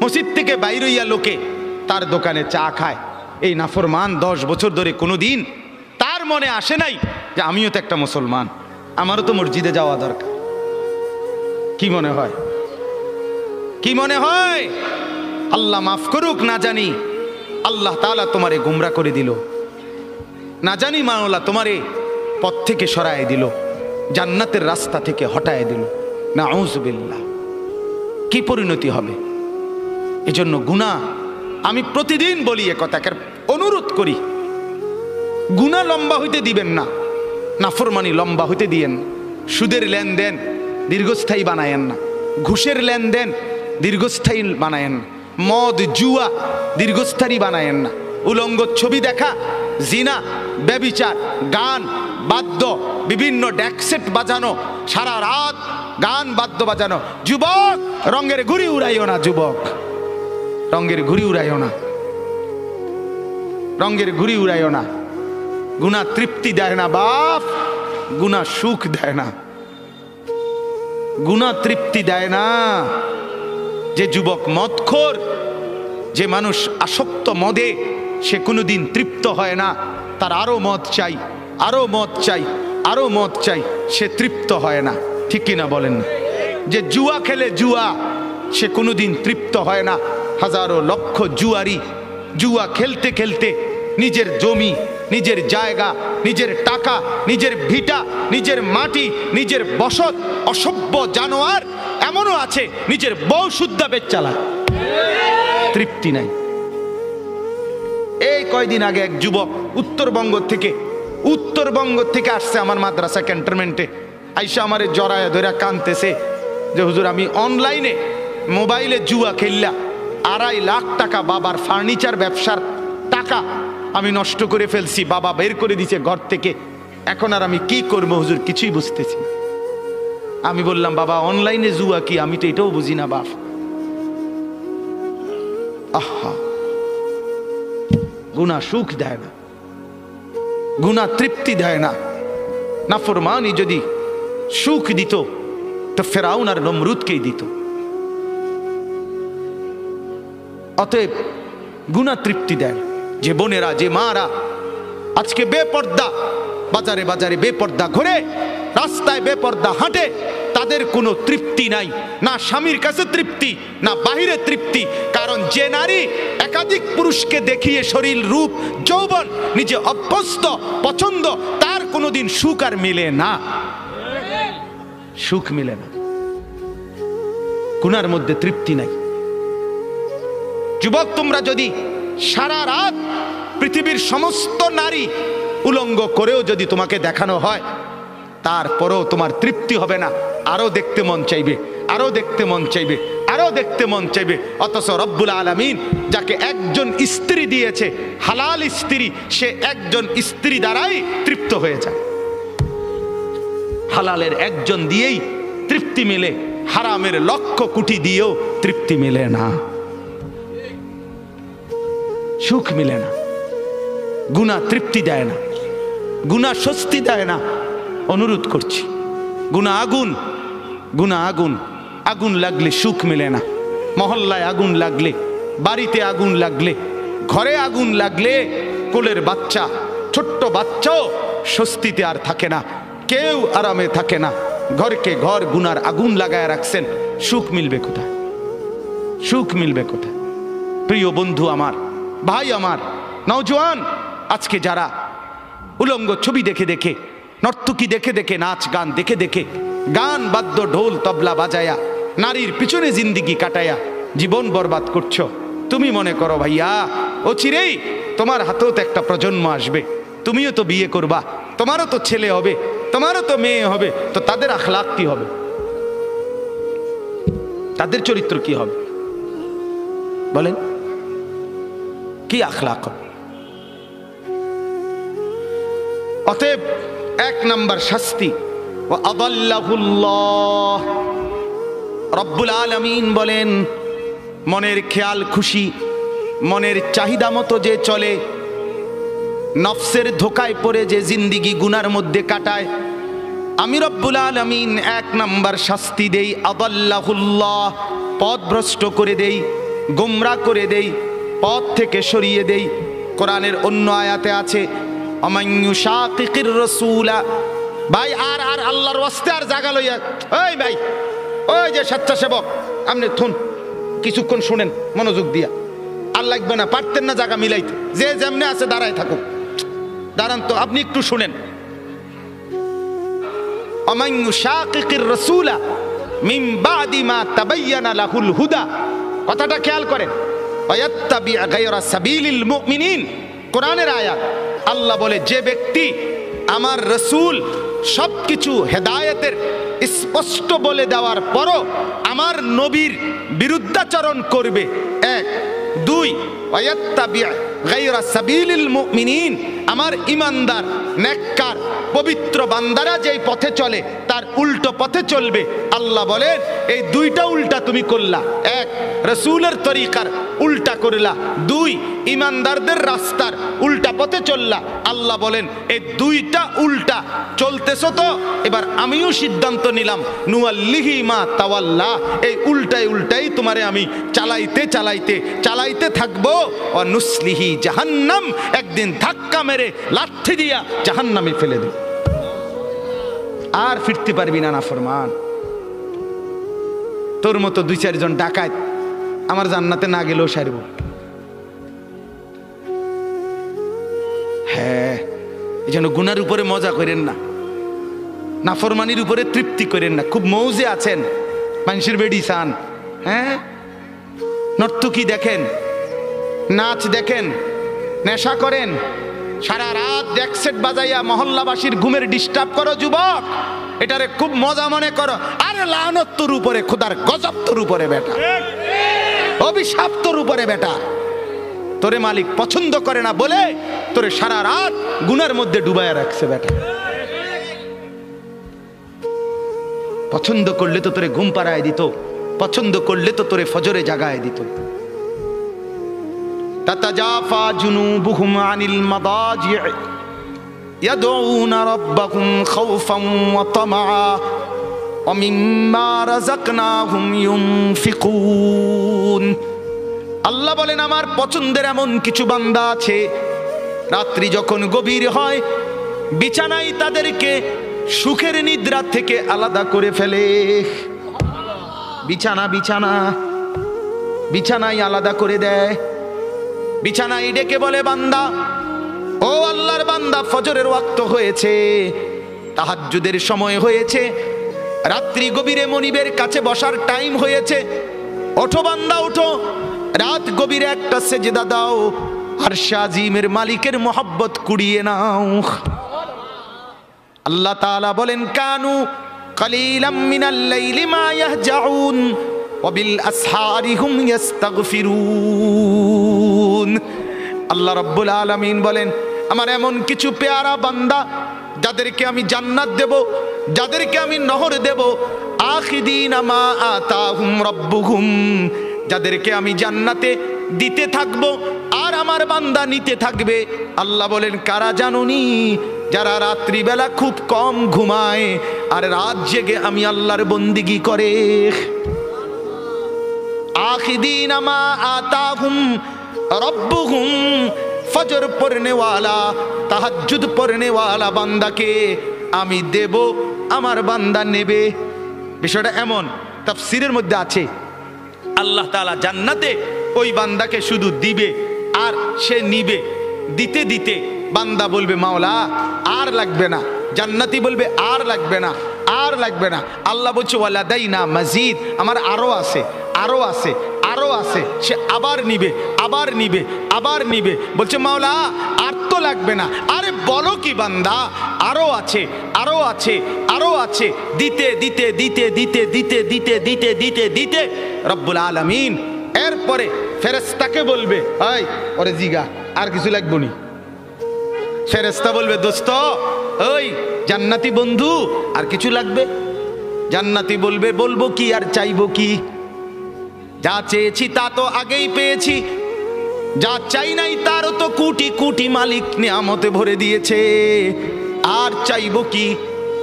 মসজিদ থেকে বাইরে হইয়া লোকে তার দোকানে চা খায়। এই নাফরমান 10 বছর ধরে কোনোদিন তার মনে আসে নাই যে আমিও তো একটা মুসলমান, আমারও তো মসজিদে যাওয়া দরকার। কি মনে হয়? কি মনে হয়? আল্লাহ মাফ করুক, না জানি আল্লাহ তাআলা তোমারে গুমরা করে দিল, না জানি মাওলা তোমারে পথ থেকে সরায় দিল, জান্নাতের রাস্তা থেকে হটায় দিল। নাউজুবিল্লাহ। কি পরিণতি হবে? এজন্য গুনাহ, আমি প্রতিদিন বলি এ কথা, অনুরোধ করি, গুনাহ লম্বা হইতে দিবেন না, নাফরমানি লম্বা হইতে দিয়েন। সুদের লেনদেন দীর্ঘস্থায়ী বানায়েন না, ঘুষের লেনদেন দীর্ঘস্থায়ী বানায়েন না, মদ জুয়া দীর্ঘস্থায়ী বানায়েন না, উলঙ্গ ছবি দেখা, জিনা, ব্যভিচার, গান বাদ্য, বিভিন্ন ড্যাকসেট বাজানো, সারা রাত গান বাদ্য বাজানো। যুবক, রঙের ঘুড়ি উড়াইও না, যুবক, রঙের ঘুড়ি উড়াইও না। রঙের ঘুড়ি উড়াইও না। গুনাহ তৃপ্তি দেয় না বাপ, গুনাহ সুখ দেয় না, গুনাহ তৃপ্তি দেয় না। যে যুবক মদখোর, যে মানুষ আসক্ত মদে, সে কোনোদিন তৃপ্ত হয় না। তার আরো মদ চাই, আরো মদ চাই, আরো মদ চাই, সে তৃপ্ত হয় না। ঠিক কিনা বলেন না? যে জুয়া খেলে জুয়া, সে কোনোদিন তৃপ্ত হয় না। হাজারো লক্ষ জুয়ারি জুয়া খেলতে খেলতে নিজের জমি, নিজের জায়গা, নিজের টাকা, নিজের ভিটা, নিজের মাটি, নিজের বসত, অসভ্য জানোয়ার এমনও আছে নিজের বউ শুদ্ধা বেচ চালায়, তৃপ্তি নাই। এই কয়দিন আগে এক যুবক উত্তরবঙ্গ থেকে আসছে আমার মাদ্রাসা ক্যান্টনমেন্টে। আইসা আমারে জড়ায় ধরে কানতেছে যে হুজুর, আমি অনলাইনে মোবাইলে জুয়া খেললা 2.5 লাখ টাকা বাবার ফার্নিচার ব্যবসার টাকা আমি নষ্ট করে ফেলছি, বাবা বের করে দিছে ঘর থেকে, এখন আর আমি কি করবো হুজুর, কিছুই বুঝতেছি না। আমি বললাম, বাবা অনলাইনে জুয়া কি, আমি তো এটাও বুঝি না বাপ। আহা, গুনাহ সুখ দেয় না, গুনাহ তৃপ্তি দেয় না। নাফরমানি যদি সুখ দিত তো ফেরাউন আর নমরুদকেই দিত। অতএব গুনাহ তৃপ্তি দেয়। যে বোনেরা, যে মারা আজকে বেপর্দা, বাজারে বাজারে বেপর্দা ঘুরে, রাস্তায় বেপর্দা হাঁটে, তাদের কোনো তৃপ্তি নাই, না স্বামীর কাছে তৃপ্তি, না বাহিরে তৃপ্তি। কারণ যে নারী একাধিক পুরুষকে দেখিয়ে শরীর, রূপ, যৌবন নিজে অভ্যস্ত, পছন্দ, তার কোনোদিন সুখ আর মিলে না, সুখ মিলে না। গুনার মধ্যে তৃপ্তি নাই। যুবক, তোমরা যদি সারা রাত পৃথিবীর সমস্ত নারী উলঙ্গ করেও যদি তোমাকে দেখানো হয়, তারপরেও তোমার তৃপ্তি হবে না, আরো দেখতে মন চাইবে, আরো দেখতে মন চাইবে, আরো দেখতে মন চাইবে। অথচ রব্বুল আলামিন যাকে একজন স্ত্রী দিয়েছে, হালাল স্ত্রী, সে একজন স্ত্রী দ্বারাই তৃপ্ত হয়ে যায়। হালালের একজন দিয়েই তৃপ্তি মিলে, হারামের লক্ষ কোটি দিয়েও তৃপ্তি মিলে না, সুখ মিলে না। গুনাহ তৃপ্তি দেয় না, গুনাহ স্বস্তি দেয় না। অনুরোধ করছি, গুনাহ আগুন, গুনাহ আগুন, আগুন লাগলে সুখ মিলে না। মহল্লায় আগুন লাগলে, বাড়িতে আগুন লাগলে, ঘরে আগুন লাগলে কোলের বাচ্চা, ছোট্ট বাচ্চাও স্বস্তিতে আর থাকে না, কেউ আরামে থাকে না। ঘরকে ঘর গুনার আগুন লাগায় রাখছেন, সুখ মিলবে কোথায়? সুখ মিলবে কোথায়? প্রিয় বন্ধু আমার, ভাই আমার, নওজোয়ান, আজকে যারা উলঙ্গ ছবি দেখে দেখে, নর্তকী দেখে দেখে, নাচ গান দেখে দেখে, গান বাদ্য ঢোল তবলা বাজায়া নারীর পিছনে জিন্দিগি কাটায়া জীবন বরবাদ করছো, তুমি মনে করো ভাইয়া অচিরেই তোমার হাতেও তো একটা প্রজন্ম আসবে, তুমিও তো বিয়ে করবা, তোমারও তো ছেলে হবে, তোমারও তো মেয়ে হবে, তো তাদের আখলাক কি হবে? তাদের চরিত্র কি হবে বলেন? কি আখলাক হবে? অতএব 1 নম্বর শাস্তি, ওয়া আদাল্লাহুল্লাহ, রব্বুল আলামিন বলেন, মনের খেয়াল খুশি, মনের চাহিদা মতো যে চলে, নফসের ধোকায় পড়ে যে জিন্দিগি গুনার মধ্যে কাটায়, আমি রব্বুল আলামিন 1 নম্বর শাস্তি দেই, আদাল্লাহুল্লাহ, পথভ্রষ্ট করে দেই, গোমরা করে দেই, পথ থেকে সরিয়ে দেই। কোরআনের অন্য আয়াতে আছে, আমাইয়ুশাকিকির রাসূলা। ভাই আর আল্লাহর ওয়াস্তে আর জায়গা লইয়া, ওই ভাই, ওই যে স্বেচ্ছাসেবক, আপনি থুন, কিছুক্ষণ শুনেন মনোযোগ দিয়া, আর লাগবে না, পারতেন না জায়গা মিলাইতে, যে যেমনে আছে দাঁড়ায় থাকুক, দাঁড়ান তো, আপনি একটু শুনেন। আমাইয়ুশাকিকির রাসূলা মিন বাদি মা তাবায়্যানা লাহুল হুদা, কথাটা খেয়াল করেন, ওয়ায়াত্তাবি গায়রা সাবিলিল মুমিনিন, কোরআনের আয়াত। আল্লাহ বলে, যে ব্যক্তি আমার রাসূল সবকিছু হেদায়েতের স্পষ্ট বলে দেওয়ার পরও আমার নবীর বিরুদ্ধাচরণ করবে, 1, 2, ওয়ায়াত্তাবি গায়রা সাবিলিল মুমিনিন, আমার ঈমানদার নেককার পবিত্র বান্দারা যেই পথে চলে তার উল্টো পথে চলবে। আল্লাহ বলেন, এই 2টা উল্টা তুমি করলা, 1 রাসূলের তরিকার উল্টা করলা, 2 ইমানদারদের রাস্তার উল্টা পথে চললা। আল্লাহ বলেন এই 2টা উল্টা চলতেছো তো, এবার আমিও সিদ্ধান্ত নিলাম নুয়াল্লিহি মা তাওয়াল্লা, এই উল্টাই উল্টাই তোমারে আমি চালাইতে চালাইতে চালাইতে থাকবো। ও নুসলিহি জাহান্নাম, একদিন ধাক্কা মেরে লাঠি দিয়া জাহান্নামে ফেলে দেব, আর ফিরতে পারবি না নাফরমান। তোর মতো 2-4 জন ডাকাত আমার জান্নাতে না গেলেও সারব। হ্যাঁ, এই জন্য গুনার উপরে মজা করেন না, নাফরমানির উপরে তৃপ্তি করেন না। খুব মৌজে আছেন, মানুষের বেডি চান, হ্যাঁ, নর্তকী দেখেন, নাচ দেখেন, নেশা করেন, সারা রাত ডেকসেট বাজাইয়া মহল্লাবাসীর ঘুমের ডিস্টার্ব করো যুবক, এটারে খুব মজা মনে করো। আরে লানত তোর উপরে, খোদার গজব তোর উপরে বেটা, অভিশাপ তোর উপরে বেটা। তোরে মালিক পছন্দ করে না বলে তোরে সারা রাত গুনার মধ্যে ডুবাইয়া রাখছে বেটা। পছন্দ করলে তো তোরে ঘুম পাড়ায় দিত, পছন্দ করলে তো তোরে ফজরে জাগায় দিত। তাতাজাফা জুনুবুহুম আনিল মাদাজি' ইয়াদউনা রাব্বাহুম খাওফান ওয়া তামআ ওয়া মিম্মা রাযাকনাহুম ইউনফিকুন। আল্লাহ বলেন আমার পছন্দের এমন কিছু বান্দা আছে, রাত্রি যখন গভীর হয় বিছানায় তাদেরকে সুখের নিদ্রা থেকে আলাদা করে ফেলে। বিছানা বিছানা বিছানায় আলাদা করে দেয়, বিছানায় ডেকে বলে বান্দা, ও আল্লাহর বান্দা, ফজরের ওয়াক্ত হয়েছে, তাহাজ্জুদের সময় হয়েছে, রাত্রি গভীরে মনিবের কাছে বসার টাইম হয়েছে, ওঠো বান্দা ওঠো, রাত গভীরে একটা সেজদা দাও, আরশে আজিমের মালিকের মোহাব্বত কুড়িয়ে নাও। আল্লাহ তাআলা বলেন কানু কালিলাম মিনাল লাইলি মা ইয়াহজাউন ওয়া বিল আসহারি হুম ইস্তাগফিরুন। আল্লাহ রাব্বুল আলামিন বলেন আমার এমন কিছু পেয়ারা বান্দা যাদেরকে আমি জান্নাত দেব, যাদেরকে আমি নহর দেব, আখিদিনা মা আতাহুম রাব্বুহুম, যাদেরকে আমি জান্নাতে দিতে থাকবো আর আমার বান্দা নিতে থাকবে। আল্লাহ বলেন কারা জানুনি? যারা রাত্রিবেলা খুব কম ঘুমায় আর রাত জেগে আমি আল্লাহর বন্দিগি করে। আখিদিনা মা আতাহুম রব্বুহুম, ফজর পড়নেওয়ালা তাহাজ্জুদ পড়নেওয়ালা বান্দাকে আমি দেব, আমার বান্দা নেবে। বিষয়টা এমন, তাফসীরের মধ্যে আছে আল্লাহ তাআলা জান্নাতে ওই বান্দাকে শুধু দিবে আর সে নিবে। দিতে দিতে বান্দা বলবে মাওলা আর লাগবে না, জান্নাতি বলবে আর লাগবে না, আর লাগবে না। আল্লাহ বলছে ওয়ালাদাইনা মাজিদ, আমার আরো আছে, আরো আছে, আরো আছে। সে আবার নিবে, আবার নিবে, আবার নিবে, বলছে মাওলা আর তো লাগবে না। আরে বলো কি বান্দা, আরো আছে, আরো আছে, আরো আছে। দিতে দিতে দিতে দিতে দিতে দিতে দিতে দিতে দিতে রব্বুল আলামিন এরপরে ফেরেশতাকে বলবে এই ওরে জিগা আর কিছু লাগবে নি। ফেরেশতা বলবে দোস্ত ওই জান্নাতি বন্ধু আর কিছু লাগবে? জান্নাতি বলবে বলবো কি আর চাইবো কি? যা চেয়েছি তা তো আগেই পেয়েছি, যা চাই নাই তারও তো কোটি কোটি মালিক নিয়ামতে ভরে দিয়েছে, আর চাইবো কি?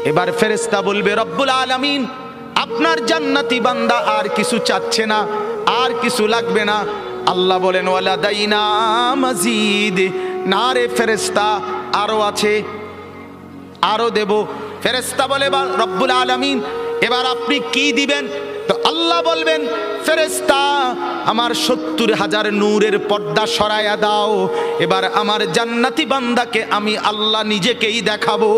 এবার ফেরেশতা বলবে রব্বুল আলামিন আপনার জান্নাতি বান্দা আর কিছু চাচ্ছে না, আর কিছু লাগবে না। আল্লাহ বলেন ওয়ালাদাইনা মাজিদ, না রে ফেরেশতা আরো আছে, আরো দেব। ফেরেশতা বলে রব্বুল আলামিন এবার আপনি কি দিবেন? তো আল্লাহ বলবেন ফেরেশতা আমার 70,000 নূরের পর্দা সরায়া দাও, এবার আমার জান্নাতি বান্দাকে আমি আল্লাহ নিজেকেই দেখাবো।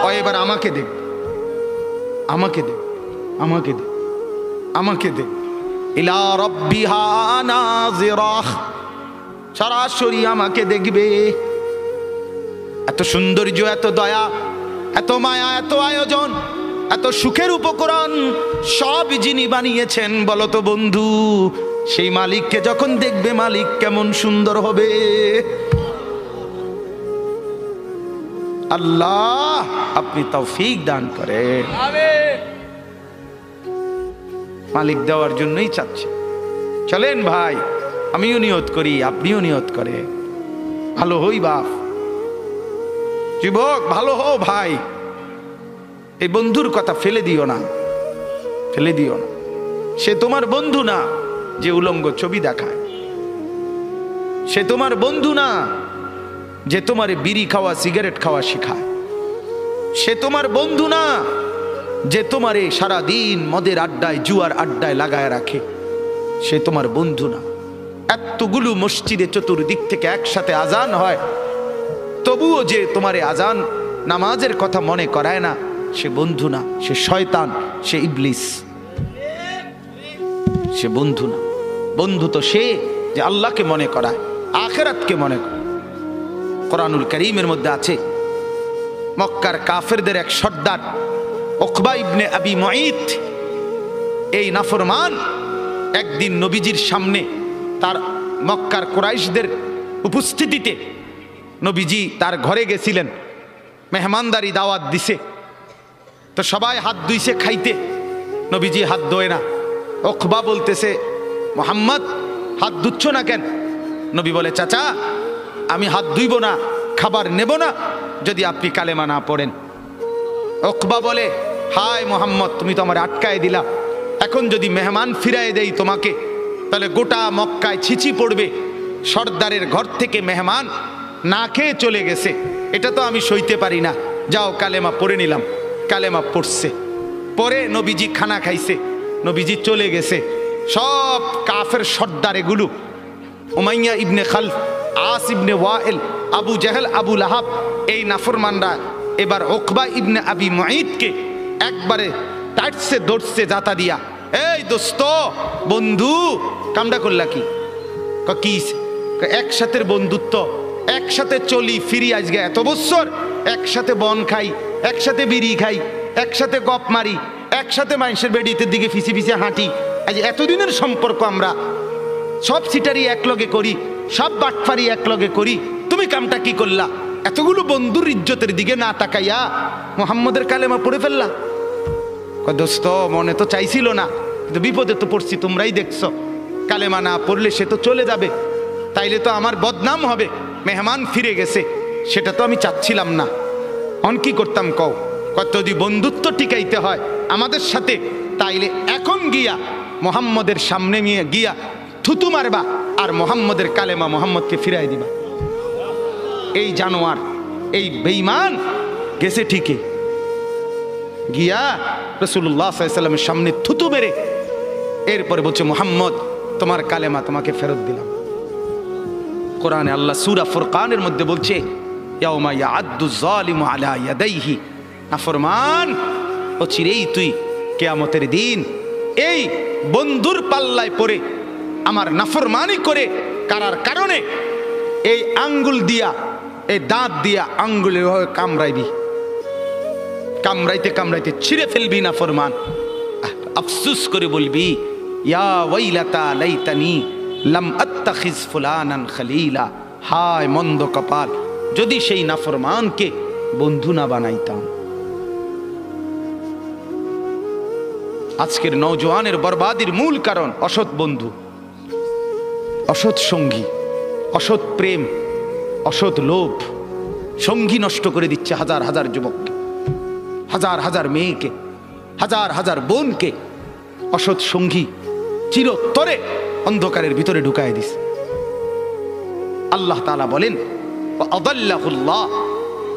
ও এবার আমাকে দে, আমাকে দে, আমাকে দে, আমাকে দে। ইলা রাব্বিহা নাযিরাহ, সরাসরি আমাকে দেখবে। এত সৌন্দর্য, এত দয়া, এত মায়া, এত আয়োজন, এত সুখের উপকরণ সব যিনি বানিয়েছেন বলো তো বন্ধু, সেই মালিককে যখন দেখবে মালিক কেমন সুন্দর হবে। আল্লাহ আপনি তৌফিক দান করেন। মালিক দেওয়ার জন্যই চাচ্ছে। চলেন ভাই, আমিও নিয়ত করি, আপনিও নিয়ত করে, ভালো হই বাপ, যুবক ভালো হও ভাই। এই বন্ধুর কথা ফেলে দিও না, ফেলে দিও না। সে তোমার বন্ধু না যে উলঙ্গ ছবি দেখায়, সে তোমার বন্ধু না যে তোমার বিড়ি খাওয়া সিগারেট খাওয়া শেখায়, সে তোমার বন্ধু না যে তোমারে সারাদিন মদের আড্ডায় জুয়ার আড্ডায় লাগায় রাখে, সে তোমার বন্ধু না। এতগুলো মসজিদে চতুর্দিক থেকে একসাথে আজান হয়, তবুও যে তোমারে আজান নামাজের কথা মনে করায় না, সে বন্ধু না, সে শয়তান, সে ইবলিস, সে বন্ধু না। বন্ধু তো সে যে আল্লাহকে মনে করায়, আখিরাতকে মনে করে। কোরআনুল কারীমের মধ্যে আছে, মক্কার কাফেরদের এক সর্দার উকবা ইবনে আবি মুঈত, এই নাফরমান একদিন নবীজির সামনে তার মক্কার কুরাইশদের উপস্থিতিতে নবীজি তার ঘরে গেছিলেন, মেহমানদারি দাওয়াত দিছে, তো সবাই হাত ধুইছে খাইতে, নবীজি হাত ধোয় না। উকবা বলতেছে, মুহাম্মদ হাত ধুচ্ছ না কেন? নবী বলে, চাচা আমি হাত ধুইব না, খাবার নেব না যদি আপনি কালেমা না পড়েন। উকবা বলে, হায় মুহাম্মদ, তুমি তো আমার আটকায় দিলা, এখন যদি মেহমান ফিরায় দেই তোমাকে, তাহলে গোটা মক্কায় ছিচি পড়বে, সর্দারের ঘর থেকে মেহমান না খেয়ে চলে গেছে, এটা তো আমি সইতে পারি না, যাও কালেমা পড়ে নিলাম। কালেমা পড়ছে, পরে নবীজি খানা খাইছে, নবীজি চলে গেছে। সব কাফের সর্দার এগুলো, উমাইয়া ইবনে খালফ, আস ইবনে ওয়াইল, আবু জাহেল, আবু লাহাব, এই নাফরমানরা এবার উকবা ইবনে আবি মুঈতকে একবারে টাইটসে ধরছে জাতা দিয়া, এই দোস্ত বন্ধু কামডা করলা কি? একসাথে বন্ধুত্ব, একসাথে চলি ফিরি, আজকে এত বছর একসাথে বন খাই, একসাথে বিড়ি খাই, একসাথে গপ মারি, একসাথে মানুষের বেডিতে দিকে ফিসি ফিসে হাঁটি, আজ এতদিনের সম্পর্ক, আমরা সব সিটারি একলগে করি, সব বাটফারি একলগে করি, তুমি কামটা কি করলা? এতগুলো বন্ধুর ইজ্জতের দিকে না তাকাইয়া মুহাম্মদের কালেমা পড়ে ফেললা। দোস্ত মনে তো চাইছিল না, কিন্তু বিপদে তো পড়ছি, তোমরাই দেখছো, কালেমা না পড়লে সে তো চলে যাবে, তাইলে তো আমার বদনাম হবে, মেহমান ফিরে গেছে, সেটা তো আমি চাচ্ছিলাম না। অন কি করতাম কও? কত যদি বন্ধুত্ব টিকাইতে হয় আমাদের সাথে, তাইলে এখন গিয়া মোহাম্মদের সামনে নিয়ে গিয়া থুতু মারবা আর মোহাম্মদের কালেমা মোহাম্মদকে ফিরাই দিবা। এই জানোয়ার, এই বেঈমান গেছে ঠিকই, গিয়া রাসূলুল্লাহ সাল্লাল্লাহু আলাইহি ওয়াসাল্লামের সামনে থুতু মেরে এরপরে বলছে, মুহাম্মদ তোমার কালেমা তোমাকে ফেরত দিলাম। কোরআনে আল্লাহ সূরা ফুরকানের মধ্যে বলছে, ইয়াউমা ইয়াআদ্দু যালিমু আলা ইয়াদাইহি, নাফরমান ও চিরেই তুই কিয়ামতের দিন এই বন্ধুর পাল্লায় পড়ে আমার নাফরমানি করে কারার কারণে এই আঙ্গুল দিয়া, এই দাঁত দিয়া আঙ্গুলে কামড়াইবি, কামড়াইতে কামড়াইতে ছিঁড়ে ফেলবি নাফরমান। আফসুস করে বলবি, ইয়া ওয়াইলাতা লাইতানি লাম আত্তাখিজ ফুলানান খলিলা, হায় মন্দ কপাল, যদি সেই নাফরমানকে বন্ধু না বানাইতাম। আজকের নওজোয়ানের বরবাদির মূল কারণ অসৎ বন্ধু, অসৎ সঙ্গী, অসৎ প্রেম, অসৎ লোভ। সঙ্গী নষ্ট করে দিচ্ছে হাজার হাজার যুবককে, হাজার হাজার মেয়েকে, হাজার হাজার বোনকে অসৎ সঙ্গী চিরতরে অন্ধকারের ভিতরে ঢুকায় দিস। আল্লাহ তাআলা বলেন, আদাল্লাহুল্লাহ,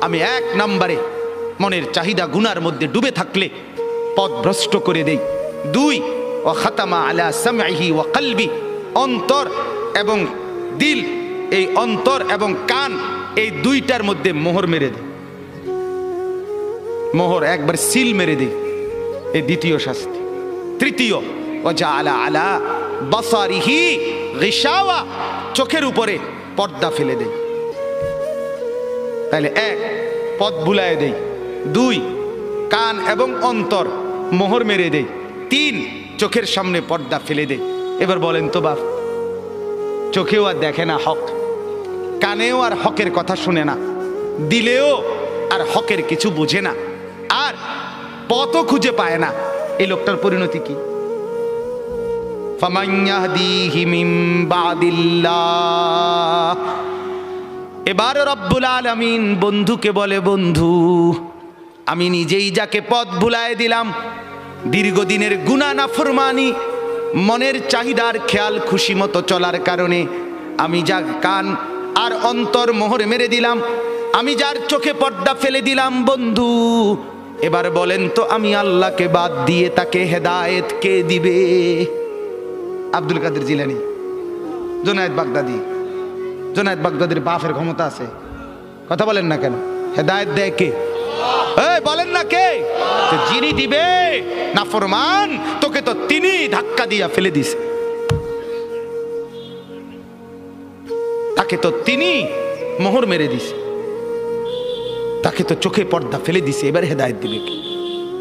আমি এক নম্বরে মনের চাহিদা গুনার মধ্যে ডুবে থাকলে পথ ভ্রষ্ট করে দেই। দুই, ও খাতামা আলা সামঈহি ওয়া কলবি, অন্তর এবং দিল, এই অন্তর এবং কান, এই দুইটার মধ্যে মোহর মেরে দেয়, মোহর একবার সিল মেরে দেয়, এই দ্বিতীয় শাস্তি। তৃতীয়, ও জাআলা আলা বাসারিহি গিশাওয়া, চোখের উপরে পর্দা ফেলে দেয়। তাহলে এক, পথ ভুলায় দেয়। দুই, কান এবং অন্তর মোহর মেরে দেয়। তিন, চোখের সামনে পর্দা ফেলে দেয়। এবার বলেন তো বাপ, চোখেও আর দেখে না হক, কানেও আর হকের কথা শুনে না, দিলেও আর হকের কিছু বুঝে না, আর পথও খুঁজে পায় না, এই লোকটার পরিণতি কি? ফামান ইয়াহদিহি মিন বাদিল্লাহ। এবার রব্বুল আলামিন বন্ধুকে বলে, বন্ধু আমি নিজেই যাকে পথ ভুলায় দিলাম, দীর্ঘদিনের গুনাহ নাফরমানি, মনের চাহিদার খেয়াল খুশি মতো চলার কারণে আমি যার কান আর অন্তর মোহর মেরে দিলাম, আমি যার চোখে পর্দা ফেলে দিলাম, বন্ধু এবার বলেন তো আমি আল্লাহকে বাদ দিয়ে তাকে হেদায়েত কে দিবে? আব্দুল কাদের জিলানী, জুনায়েদ বাগদাদি। জুনায়েদ বাগদাদির বাপের ক্ষমতা আছে, কথা বলেন না কেন? হেদায়েত দেয় কে? এই বলেন না কে? যিনি দিবে নাফরমান, তোকে তো তিনি ধাক্কা দিয়া ফেলে দিছে, তাকে তো তিনি মোহর মেরে দিছে, তাকে তো চোখে পর্দা ফেলে দিছে, এবার হেদায়েত দিবে কে?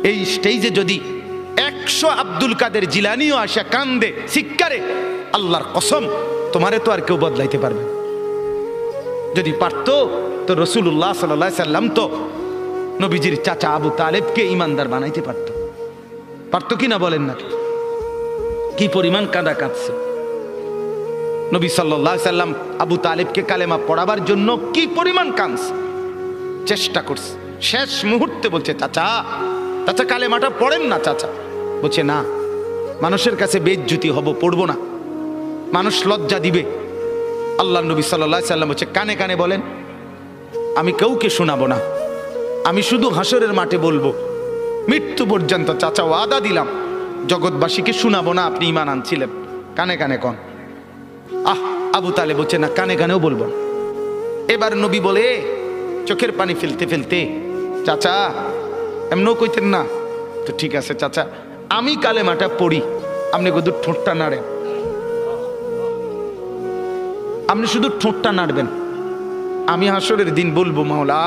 এই স্টেজে যদি 100 আব্দুল কাদের জিলানীও আসে কান্দে শিক্ষারে, আল্লাহর কসম তোমারে তো আর কেউ বদলাইতে পারবে। যদি পারতো তো রাসূলুল্লাহ সাল্লাল্লাহু আলাইহি সাল্লাম তো নবীজির চাচা আবু তালেবকে ইমানদার বানাইতে পারতো, পারতো কিনা বলেন না? কি পরিমাণ কাঁদা কাঁদছে নবী সাল্লাল্লাহু আলাইহি সাল্লাম আবু তালেবকে কালেমা পড়াবার জন্য, কি পরিমাণ কাঁদছে, চেষ্টা করছে। শেষ মুহূর্তে বলছে, চাচা চাচা কালেমাটা পড়েন না চাচা। বলছে না, মানুষের কাছে বেইজ্জতি হব, পড়বো না, মানুষ লজ্জা দিবে। আল্লাহ নবী সাল্লাল্লাহু আলাইহি সাল্লাম বলছে, কানে কানে বলেন, আমি কাউকে শোনাবো না, আমি শুধু হাসরের মাঠে বলবো, মৃত্যু পর্যন্ত চাচা ওয়াদা দিলাম জগৎবাসীকে শোনাবো না আপনি ঈমান আনছিলেন, কানে কানে কন। আবু তালেব বলছে না, কানে কানেও বলবো না। এবার নবী বলে চোখের পানি ফেলতে ফেলতে, চাচা এমনও কইতেন না তো, ঠিক আছে চাচা আমি কালেমাটা পড়ি, আপনি শুধু ঠোঁটটা নাড়েন, আপনি শুধু ঠোঁটটা নাড়বেন, আমি হাসরের দিন বলবো মাওলা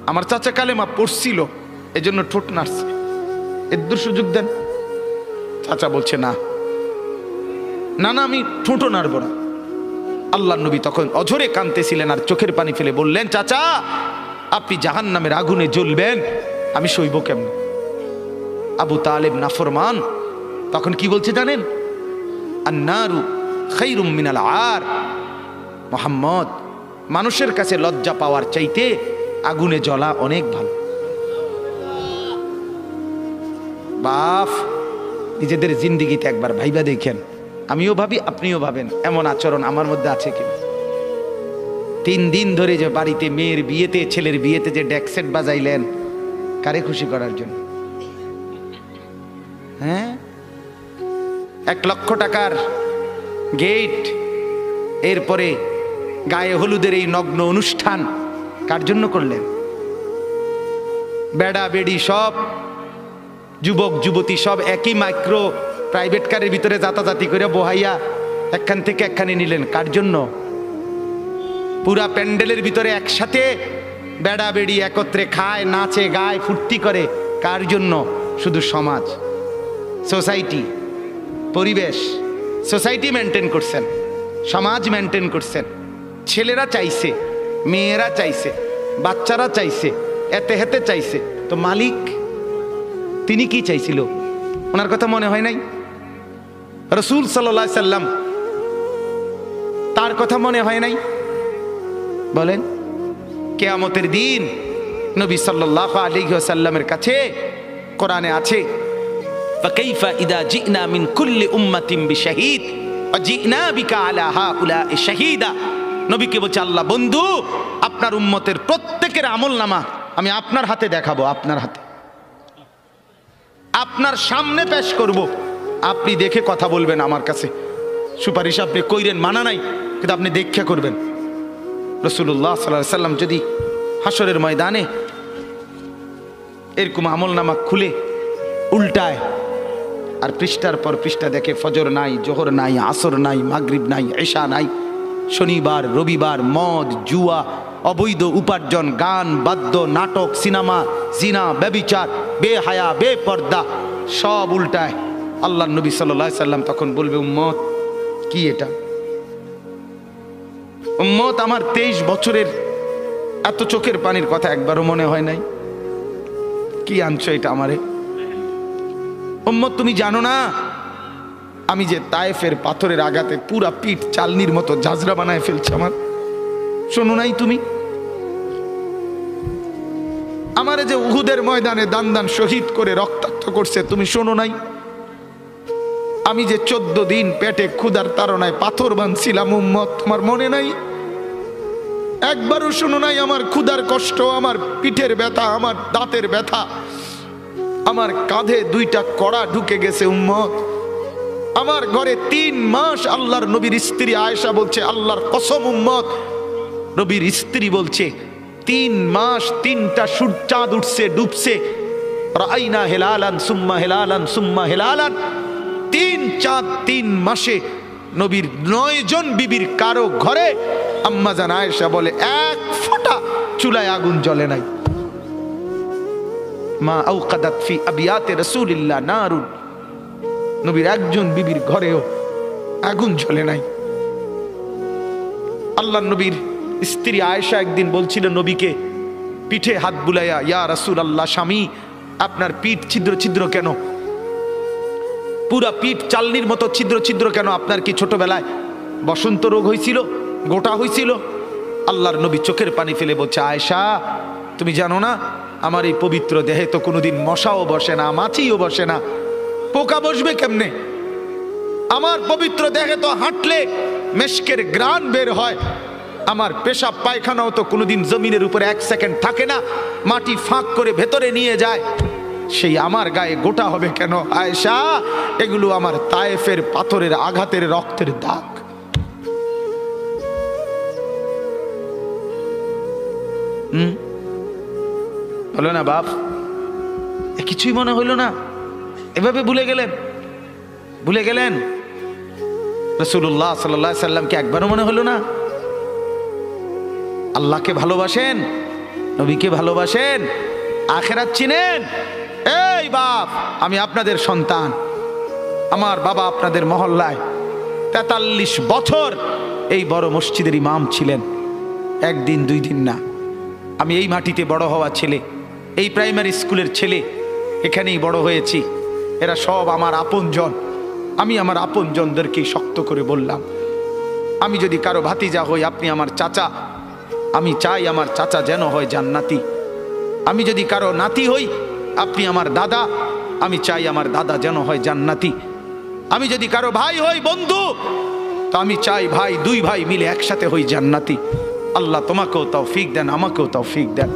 আমার চাচা কালেমা পড়ছিল এজন্য ঠোঁট নাড়ছে, এর সুযোগ দেন। চাচা বলছে না না না, আমি ঠোঁটও নাড়ব না। আল্লাহ নবী তখন অঝরে কাঁদতেছিলেন আর চোখের পানি ফেলে বললেন, চাচা আপনি জাহান্নামের আগুনে জ্বলবেন, আমি সইব কেমন? আবু তালেব নাফরমান তখন কি বলছে জানেন? আন্নারু খায়রুম মিনাল আর। মুহাম্মদ, মানুষের কাছে লজ্জা পাওয়ার চাইতে আগুনে জ্বলা অনেক ভালো। বাপ, নিজেদের জিন্দিগিতে একবার ভাইবা দেখেন, আমিও ভাবি আপনিও ভাবেন এমন আচরণ আমার মধ্যে আছে কিনা। 3 দিন ধরে যে বাড়িতে মেয়ের বিয়েতে, ছেলের বিয়েতে যে ডেক সেট বাজাইলেন, কারে খুশি করার জন্য? হ্যাঁ, 1 লক্ষ টাকার গেট, এরপরে গায়ে হলুদের এই নগ্ন অনুষ্ঠান কার জন্য করলেন? বেড়া বেড়ি সব, যুবক যুবতী সব একই মাইক্রো প্রাইভেট কারের ভিতরে যাতাযাতি করে বহাইয়া একখান থেকে একখানে নিলেন, কার জন্য? পুরা প্যান্ডেলের ভিতরে একসাথে বেড়া বেড়ি একত্রে খায়, নাচে, গায়, ফুর্তি করে, কার জন্য? শুধু সমাজ, সোসাইটি, পরিবেশ, সোসাইটি মেনটেন করছেন, সমাজ মেনটেন করছেন। ছেলেরা চাইছে, মেয়েরা চাইছে, বাচ্চারা চাইছে, এতে হেতে চাইছে, তো মালিক তিনি কি চাইছিল? ওনার কথা মনে হয় নাই? রাসূল সাল্লাল্লাহু আলাইহি সাল্লাম তার কথা মনে হয় নাই? বলেন, কিয়ামতের দিন নবী সাল্লাল্লাহু আলাইহি ওয়াসাল্লামের কাছে কোরআনে আছে, ফাকাইফা ইদা জিনা মিন কুল্লি উম্মাতিন বিশাহিদ ওয়া জিনা বিকা আলা হাউলা'i শাহীদা। নবীকে বলছে আল্লাহ, বন্ধু আপনার উম্মতের প্রত্যেকের আমলনামা আমি আপনার হাতে দেখাবো, আপনার হাতে, আপনার সামনে পেশ করব, আপনি দেখে কথা বলবেন, আমার কাছে সুপারিশ আপনি কইরেন, মানা নাই, কিন্তু আপনি দেখে করবেন। রাসূলুল্লাহ সাল্লাল্লাহু আলাইহি সাল্লাম যদি হাসরের ময়দানে এরকম আমলনামা খুলে উল্টায় আর পৃষ্ঠার পর পৃষ্ঠা দেখে ফজর নাই, জোহর নাই, আসর নাই, মাগরিব নাই, এশা নাই, শনিবার রবিবার, মদ জুয়া, অবৈধ উপার্জন, গান বাদ্য, নাটক, সিনেমা, জিনা, ব্যভিচার, বেহায়া, বেপর্দা সব উল্টায়, আল্লাহ নবী সাল্লাল্লাহু আলাইহি সাল্লাম তখন বলবে, উম্মত কি এটা? উম্মত আমার 23 বছরের এত চোখের পানির কথা একবারও মনে হয় নাই, কি আনছো এটা আমারে? উম্মত তুমি জানো না আমি যে তায়েফের পাথরের আঘাতে পুরা পিঠ চালনির মতো ঝাঁঝরা বানায় ফেলছে আমার, শোনো নাই তুমি? আমারে যে উহুদের ময়দানে দান দান শহীদ করে রক্তাক্ত করছে, তুমি শোনো নাই? আমি যে 14 দিন পেটে ক্ষুধার তাড়নায় পাথর বাঁধছিলাম উম্মত, তোমার মনে নাই? একবারও শোনো নাই আমার ক্ষুধার কষ্ট, আমার পিঠের ব্যথা, আমার দাঁতের ব্যথা, আমার কাঁধে 2টা কড়া ঢুকে গেছে উম্মত। আমার ঘরে 3 মাস আল্লাহর নবীর স্ত্রী আয়েশা বলছে, আল্লাহর কসম উম্মত, নবীর স্ত্রী বলছে 3 মাস 3টা চাঁদ উঠছে ডুবছে, রাইনা হেলালান সুম্মা হেলালান সুম্মা হেলালান, 3 চাঁদ 3 মাসে নবীর 9 জন বিবির কারো ঘরে আম্মা জান আয়েশা বলে 1 ফোঁটা চুলায় আগুন জ্বলে নাই। মা আওকাদাত ফি আবিয়াতে রাসূলিল্লাহ নারুন, নবীর একজন বিবির ঘরেও আগুন জ্বলে নাই। আল্লাহ নবীর স্ত্রী আয়েশা একদিন বলছিল নবীকে পিঠে হাত বুলাইয়া, ইয়া রাসূলুল্লাহ, স্বামী আপনার পিঠ ছিদ্র ছিদ্র কেন? পুরা পিঠ চালনির মতো ছিদ্র ছিদ্র কেন? আপনার কি ছোটবেলায় বসন্ত রোগ হয়েছিল, গোটা হয়েছিল? আল্লাহর নবী চোখের পানি ফেলে বলছে, আয়েশা তুমি জানো না আমার এই পবিত্র দেহে তো কোনোদিন মশাও বসে না, মাছিও বসে না, পোকা বসবে কেমনে? আমার পবিত্র দেহে তো হাঁটলে মেশকের গ্রান বের হয়, আমার পেশাব পায়খানাও তো কোনোদিন জমিনের উপরে 1 সেকেন্ড থাকে না, মাটি ফাঁক করে ভেতরে নিয়ে যায়, সেই আমার গায়ে গোটা হবে কেন? আয়েশা এগুলো আমার তায়েফের পাথরের আঘাতের রক্তের দাগ। হলো না বাপ? কিছুই মনে হইল না? এভাবে ভুলে গেলেন? ভুলে গেলেন রাসূলুল্লাহ সাল্লাল্লাহু আলাইহি সাল্লামকে একবারও মনে হলো না? আল্লাহকে ভালোবাসেন, নবীকে ভালোবাসেন, আখিরাত চিনেন? এই বাপ, আমি আপনাদের সন্তান, আমার বাবা আপনাদের মহল্লায় 43 বছর এই বড় মসজিদের ইমাম ছিলেন, 1 দিন 2 দিন না। আমি এই মাটিতে বড় হওয়া ছেলে, এই প্রাইমারি স্কুলের ছেলে, এখানেই বড় হয়েছি। এরা সব আমার আপনজন। আমি আমার আপনজনদেরকে শক্ত করে বললাম, আমি যদি কারো ভাতিজা হই আপনি আমার চাচা, আমি চাই আমার চাচা যেন হয় জান্নাতি। আমি যদি কারো নাতি হই আপনি আমার দাদা, আমি চাই আমার দাদা যেন হয় জান্নাতি। আমি যদি কারো ভাই হই বন্ধু, তো আমি চাই ভাই 2 ভাই মিলে একসাথে হই জান্নাতি। আল্লাহ তোমাকেও তৌফিক দেন, আমাকেও তৌফিক দেন।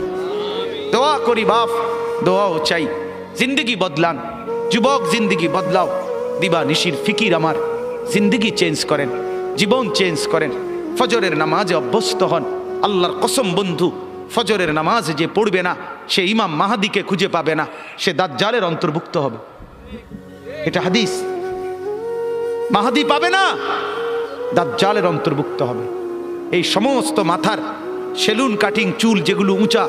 দোয়া করি বাপ, দোয়াও চাই। জিন্দগি বদলান যুবক, জিন্দগি বদলাও। দিবা নিশির ফিকির আমার, জিন্দগি চেঞ্জ করেন, জীবন চেঞ্জ করেন। ফজরের নামাজে অভ্যস্ত হন। আল্লাহর কসম বন্ধু, ফজরের নামাজ যে পড়বে না সে ইমাম মাহাদিকে খুঁজে পাবে না, সে দাজ্জালের অন্তর্ভুক্ত হবে। এটা হাদিস। মাহাদি পাবে না, দাজ্জালের অন্তর্ভুক্ত হবে। এই সমস্ত মাথার সেলুন কাটিং চুল যেগুলো উঁচা,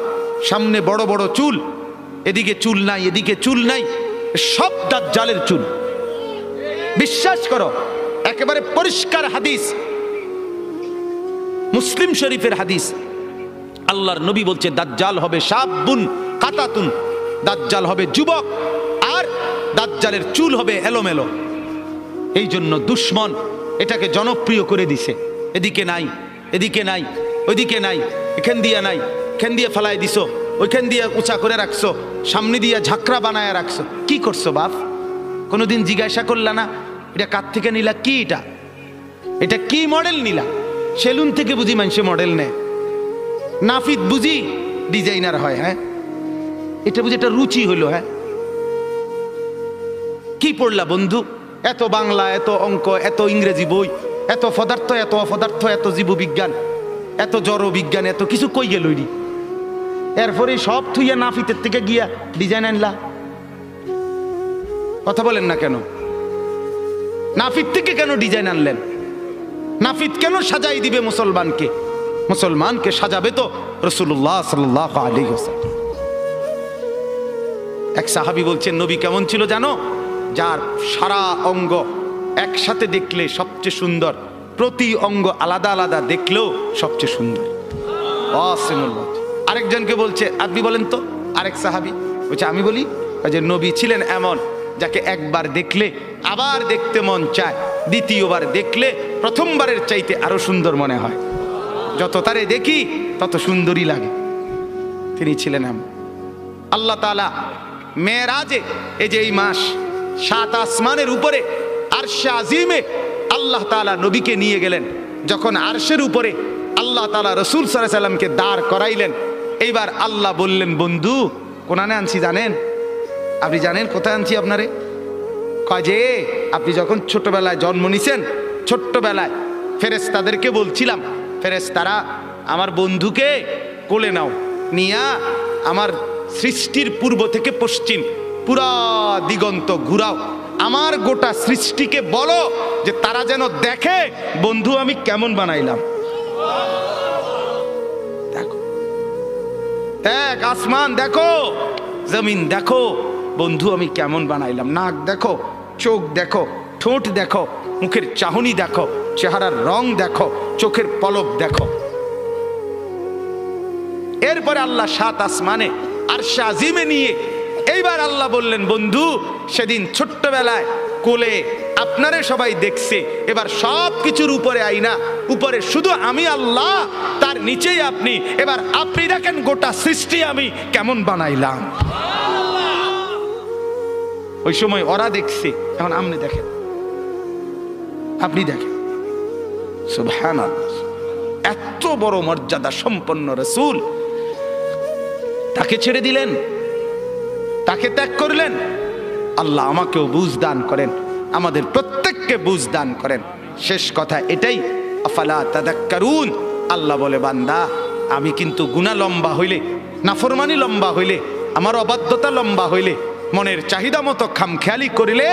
সামনে বড় বড় চুল, এদিকে চুল নাই এদিকে চুল নাই, সব দাজ্জালের চুল। বিশ্বাস করো, একেবারে পরিষ্কার হাদিস, মুসলিম শরীফের হাদিস। আল্লাহর নবী বলছে দাজ্জাল হবে শাবুন কাতাতুন, দাজ্জাল হবে যুবক, আর দাজ্জালের চুল হবে এলোমেলো। এই জন্য দুশ্মন এটাকে জনপ্রিয় করে দিছে। এদিকে নাই এদিকে নাই, ওইদিকে নাই, এখান দিয়ে নাই, এখান দিয়ে ফেলায় দিছো, ওইখান দিয়ে উঁচা করে রাখছো, সামনে দিয়ে ঝাঁকড়া বানায় রাখছো। কি করছো বাপ? কোনোদিন জিজ্ঞাসা করলা না এটা কার থেকে নিলা? কি এটা? এটা কি মডেল নিলা? সেলুন থেকে বুঝি মানুষে মডেল নেয়, নাফিদ বুঝি ডিজাইনার হয়। হ্যাঁ, এটা বুঝি একটা রুচি হইলো। হ্যাঁ, কি পড়লা বন্ধু? এত বাংলা, এত অঙ্ক, এত ইংরেজি বই, এত পদার্থ, এত অপদার্থ, এত জীববিজ্ঞান, এত জড় বিজ্ঞান, এত কিছু কই গেল? এরপরে সব থুইয়া নাফিতের থেকে গিয়া ডিজাইন আনলা। কথা বলেন না কেন? নাফিত থেকে কেন ডিজাইন আনলেন? নাফিত কেন সাজাই দিবে মুসলমানকে? মুসলমানকে সাজাবে তো রাসূলুল্লাহ সাল্লাল্লাহু আলাইহি ওয়াসাল্লাম। এক সাহাবী বলছেন নবী কেমন ছিল জানো? যার সারা অঙ্গ একসাথে দেখলে সবচেয়ে সুন্দর, প্রতি অঙ্গ আলাদা আলাদা দেখলেও সবচেয়ে সুন্দর। আরেকজনকে বলছে আপনি বলেন তো, আরেক সাহাবী বলছে আমি বলি যে নবী ছিলেন এমন যাকে একবার দেখলে আবার দেখতে মন চায়, দ্বিতীয়বার দেখলে প্রথমবারের চাইতে আরো সুন্দর মনে হয়। যত তারে দেখি তত সুন্দরই লাগে। তিনি ছিলেন এমন। আল্লাহ তাআলা মেরাজে, এই যে এই মাস, 7 আসমানের উপরে আরশে আজিমে আল্লাহ তাআলা নবীকে নিয়ে গেলেন। যখন আরশের উপরে আল্লাহ তাআলা রাসূল সাল্লাল্লাহু আলাইহি সাল্লামকে দাঁড় করাইলেন, এইবার আল্লাহ বললেন, বন্ধু কোনানে আনছি জানেন? আপনি জানেন কোথায় আনছি আপনারে? কয় যে আপনি যখন ছোটবেলায় জন্ম নিছেন, ছোট্টবেলায় ফেরেশতাদেরকে বলছিলাম, ফেরেশতারা আমার বন্ধুকে কোলে নাও, নিয়া আমার সৃষ্টির পূর্ব থেকে পশ্চিম পুরা দিগন্ত ঘুরাও, আমার গোটা সৃষ্টিকে বলো যে তারা যেন দেখে বন্ধু আমি কেমন বানাইলাম। দেখো, এক আসমান দেখো, জমিন দেখো, বন্ধু আমি কেমন বানাইলাম। নাক দেখো, চোখ দেখো, ঠোঁট দেখো, মুখের চাহনি দেখো, চেহারার রং দেখো, চোখের পলক দেখো। এরপরে আল্লাহ 7 আসমানে আরশে আজিমে নিয়ে এইবার আল্লাহ বললেন, বন্ধু সেদিন ছোট্টবেলায় কোলে আপনারে সবাই দেখছে, এবার সব কিছুর উপরে আইনা, উপরে শুধু আমি আল্লাহ, তার নিচেই আপনি, এবার আপনি দেখেন গোটা সৃষ্টি আমি কেমন বানাইলাম। ওই সময় ওরা দেখছে, এখন আপনি দেখেন, আপনি দেখেন। সুবহানাল্লাহ, এত বড় মর্যাদা সম্পন্ন রাসূল, তাকে ছেড়ে দিলেন, তাকে ত্যাগ করলেন। আল্লাহ আমাকেও বুঝ দান করেন, আমাদের প্রত্যেককে বুঝ দান করেন। শেষ কথা এটাই, আফালা তাদাক্কারুন। আল্লাহ বলে, বান্দা আমি কিন্তু গুনাহ লম্বা হইলে, নাফরমানি লম্বা হইলে, আমার অবাধ্যতা লম্বা হইলে, মনের চাহিদা মতো খামখেয়ালি করিলে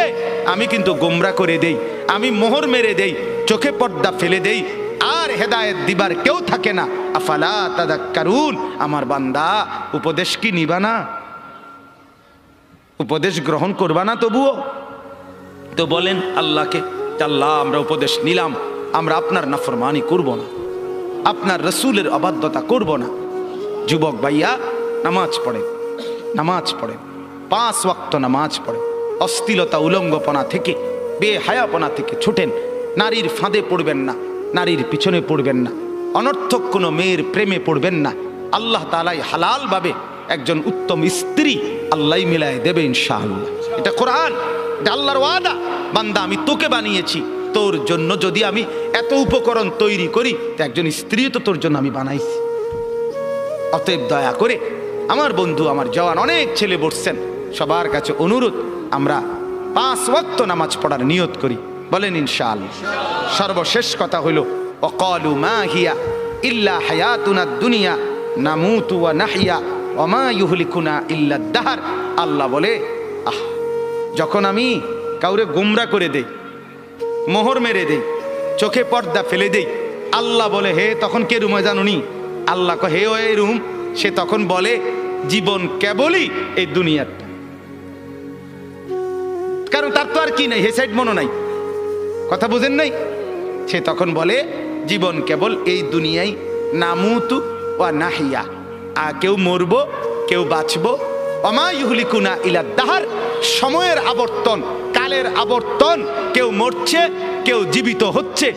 আমি কিন্তু গোমরা করে দেই, আমি মোহর মেরে দেই, চোখে পর্দা ফেলে দেই, আর হেদায়েত দিবার কেউ থাকে না। আফালা তাদাক্কারুন। আমার বান্দা উপদেশ কি নিবা না? উপদেশ গ্রহণ করবা না? তবুও তো বলেন আল্লাহকে, আল্লাহ আমরা উপদেশ নিলাম, আমরা আপনার নাফরমানি করব না, আপনার রাসূলের অবাধ্যতা করব না। যুবক ভাইয়া, নামাজ পড়েন, নামাজ পড়েন, 5 ওয়াক্ত নামাজ পড়েন, অশ্লীলতা উলঙ্গপনা থেকে, বেহায়াপনা থেকে ছুটেন, নারীর ফাঁদে পড়বেন না, নারীর পিছনে পড়বেন না, অনর্থক কোনো মেয়ের প্রেমে পড়বেন না। আল্লাহ তাআলাই হালাল ভাবে একজন উত্তম স্ত্রী আল্লাহ মিলায় দেবে ইনশাআল্লাহ। এটা কোরআন, এটা আল্লাহর ওয়াদা। বান্দা আমি তোকে বানিয়েছি, তোর জন্য যদি আমি এত উপকরণ তৈরি করি, তো একজন স্ত্রী তো তোর জন্য আমি বানাইছি। অতএব দয়া করে আমার বন্ধু, আমার জওয়ান অনেক ছেলে বসছেন, সবার কাছে অনুরোধ, আমরা 5 ওয়াক্ত নামাজ পড়ার নিয়ত করি, বলেন ইনশাআল্লাহ। সর্বশেষ কথা হইল, ওয়াকালু মা হিয়া ইল্লা হায়াতুনাদ দুনিয়া নামুতু ওয়া নাহইয়া ওয়া মা ইউহলিকুনা ইল্লা দাহর। আল্লাহ বলে, যখন আমি কাউরে গোমরা করে দেই, মোহর মেরে দেই, চোখে পর্দা ফেলে দেই, আল্লাহ বলে, হে তখন কে রুমে জানুনি? আল্লাহ কহে, হে ওই রুম। সে তখন বলে, জীবন কেবলই এই দুনিয়াটা, কারণ তার তো আর কি নাই, হে সাইড মনো নাই, কথা বুঝেন নাই? সে তখন বলে, জীবন কেবল এই দুনিয়ায়, নামুতু ওয়া নাহিয়া, কেউ মরবো কেউ বাঁচবো, ওমা ইউহলিকুনা ইলা দাহর, সময়ের আবর্তন, কালের আবর্তন, কেউ মরছে কেউ জীবিত হচ্ছে।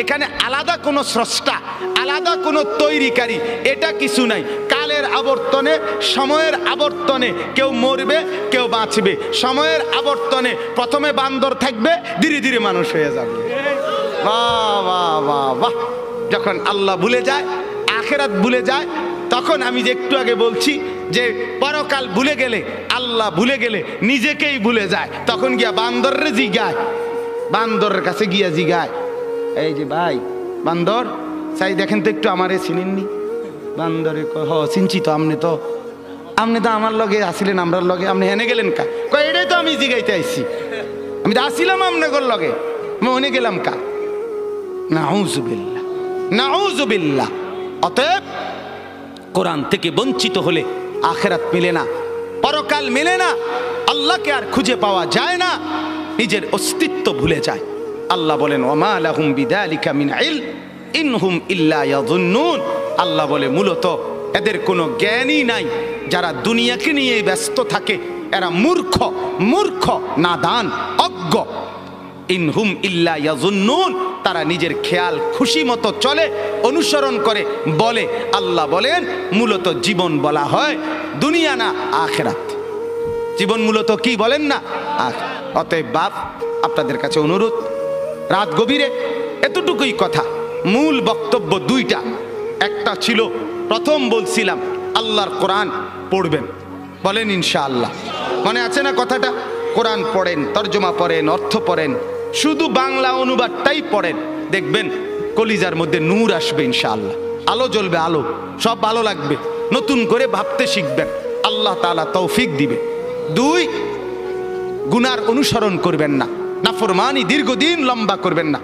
এখানে আলাদা কোনো স্রষ্টা, আলাদা কোনো তৈরিকারী, এটা কিছু নাই। কালের আবর্তনে, সময়ের আবর্তনে কেউ মরবে কেউ বাঁচবে। সময়ের আবর্তনে প্রথমে বান্দর থাকবে, ধীরে ধীরে মানুষ হয়ে যাবে। বাহ বাহ বাহ বাহ। যখন আল্লাহ ভুলে যায়, আখেরাত ভুলে যায়, তখন আমি যে একটু আগে বলছি যে পরকাল ভুলে গেলে, আল্লাহ ভুলে গেলে নিজেকেই ভুলে যায়, তখন গিয়া বান্দরের জিগায়, বান্দরের কাছে গিয়া জিগায়, এই যে ভাই বান্দর, চাই দেখেন তো একটু আমারে চিনেননি? বান্দরে হ চিনছি তো, আপনি তো আমার লগে আসিলেন, আমরার লগে, আপনি হেনে গেলেন কা? কয় এটাই তো আমি জিগাইতে আইছি, আমি তো আসিলাম আপনার লগে, আমি হেনে গেলাম কা? নাউযুবিল্লাহ, নাউযুবিল্লাহ। অতএব কোরআন থেকে বঞ্চিত হলে আখেরাত মেলে না, পরকাল মেলে না, আল্লাহকে আর খুঁজে পাওয়া যায় না, নিজের অস্তিত্ব ভুলে যায়। আল্লাহ বলেন, ওমা লাহুম বিযালিকা মিন ইলম ইনহুম ইল্লা ইয়াযুন্নুন। আল্লাহ বলে, মূলত এদের কোনো জ্ঞানই নাই, যারা দুনিয়াকে নিয়ে ব্যস্ত থাকে, এরা মূর্খ, মূর্খ, নাদান, অজ্ঞ। ইনহুম ইল্লা ইয়াজুন্নুন, তারা নিজের খেয়াল খুশি মতো চলে, অনুসরণ করে, বলে। আল্লাহ বলেন মূলত জীবন বলা হয় দুনিয়া না আখিরাত। জীবন মূলত কি বলেন না? অতএব বাপ, আপনাদের কাছে অনুরোধ, রাত গভীরে এতটুকুই কথা। মূল বক্তব্য দুইটা। একটা ছিল, প্রথম বলছিলাম আল্লাহর কোরআন পড়বেন, বলেন ইনশাআল্লাহ। মনে আছে না কথাটা? কোরআন পড়েন, তর্জমা পড়েন, অর্থ পড়েন, শুধু বাংলা অনুবাদটাই পড়েন, দেখবেন কলিজার মধ্যে নূর আসবে ইনশাআল্লাহ, আলো জ্বলবে, আলো, সব ভালো লাগবে, নতুন করে ভাবতে শিখবেন, আল্লাহ তাআলা তৌফিক দিবে। দুই, গুনার অনুসরণ করবেন না, নাফরমানি দীর্ঘদিন লম্বা করবেন না,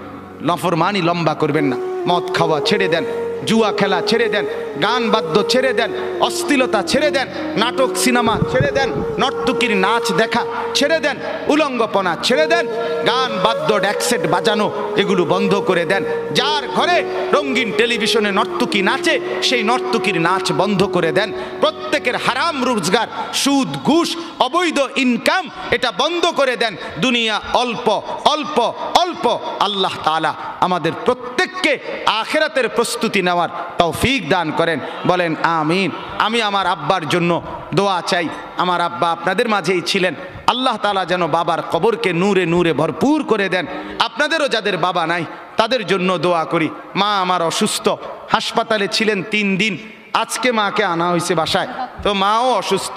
নাফরমানি লম্বা করবেন না। মদ খাওয়া ছেড়ে দেন, জুয়া খেলা ছেড়ে দেন, গান বাদ্য ছেড়ে দেন, অশ্লীলতা ছেড়ে দেন, নাটক সিনেমা ছেড়ে দেন, নর্তকীর নাচ দেখা ছেড়ে দেন, উলঙ্গপনা ছেড়ে দেন, গান বাদ্য ড্যাকসেট বাজানো এগুলো বন্ধ করে দেন। যার ঘরে রঙিন টেলিভিশনে নর্তকী নাচে, সেই নর্তকীর নাচ বন্ধ করে দেন। প্রত্যেকের হারাম রোজগার, সুদ, ঘুষ, অবৈধ ইনকাম, এটা বন্ধ করে দেন। দুনিয়া অল্প অল্প অল্প। আল্লাহ তাআলা আমাদের প্রত্যেককে আখিরাতের প্রস্তুতি নেওয়ার তৌফিক দান করেন, বলেন আমিন। আমি আমার আব্বার জন্য দোয়া চাই। আমার আব্বা আপনাদের মাঝেই ছিলেন, আল্লাহ তাআলা যেন বাবার কবরকে নূরে নূরে ভরপুর করে দেন। আপনাদেরও যাদের বাবা নাই তাদের জন্য দোয়া করি। মা আমার অসুস্থ, হাসপাতালে ছিলেন 3 দিন, আজকে মাকে আনা হয়েছে বাসায়, তো মাও অসুস্থ,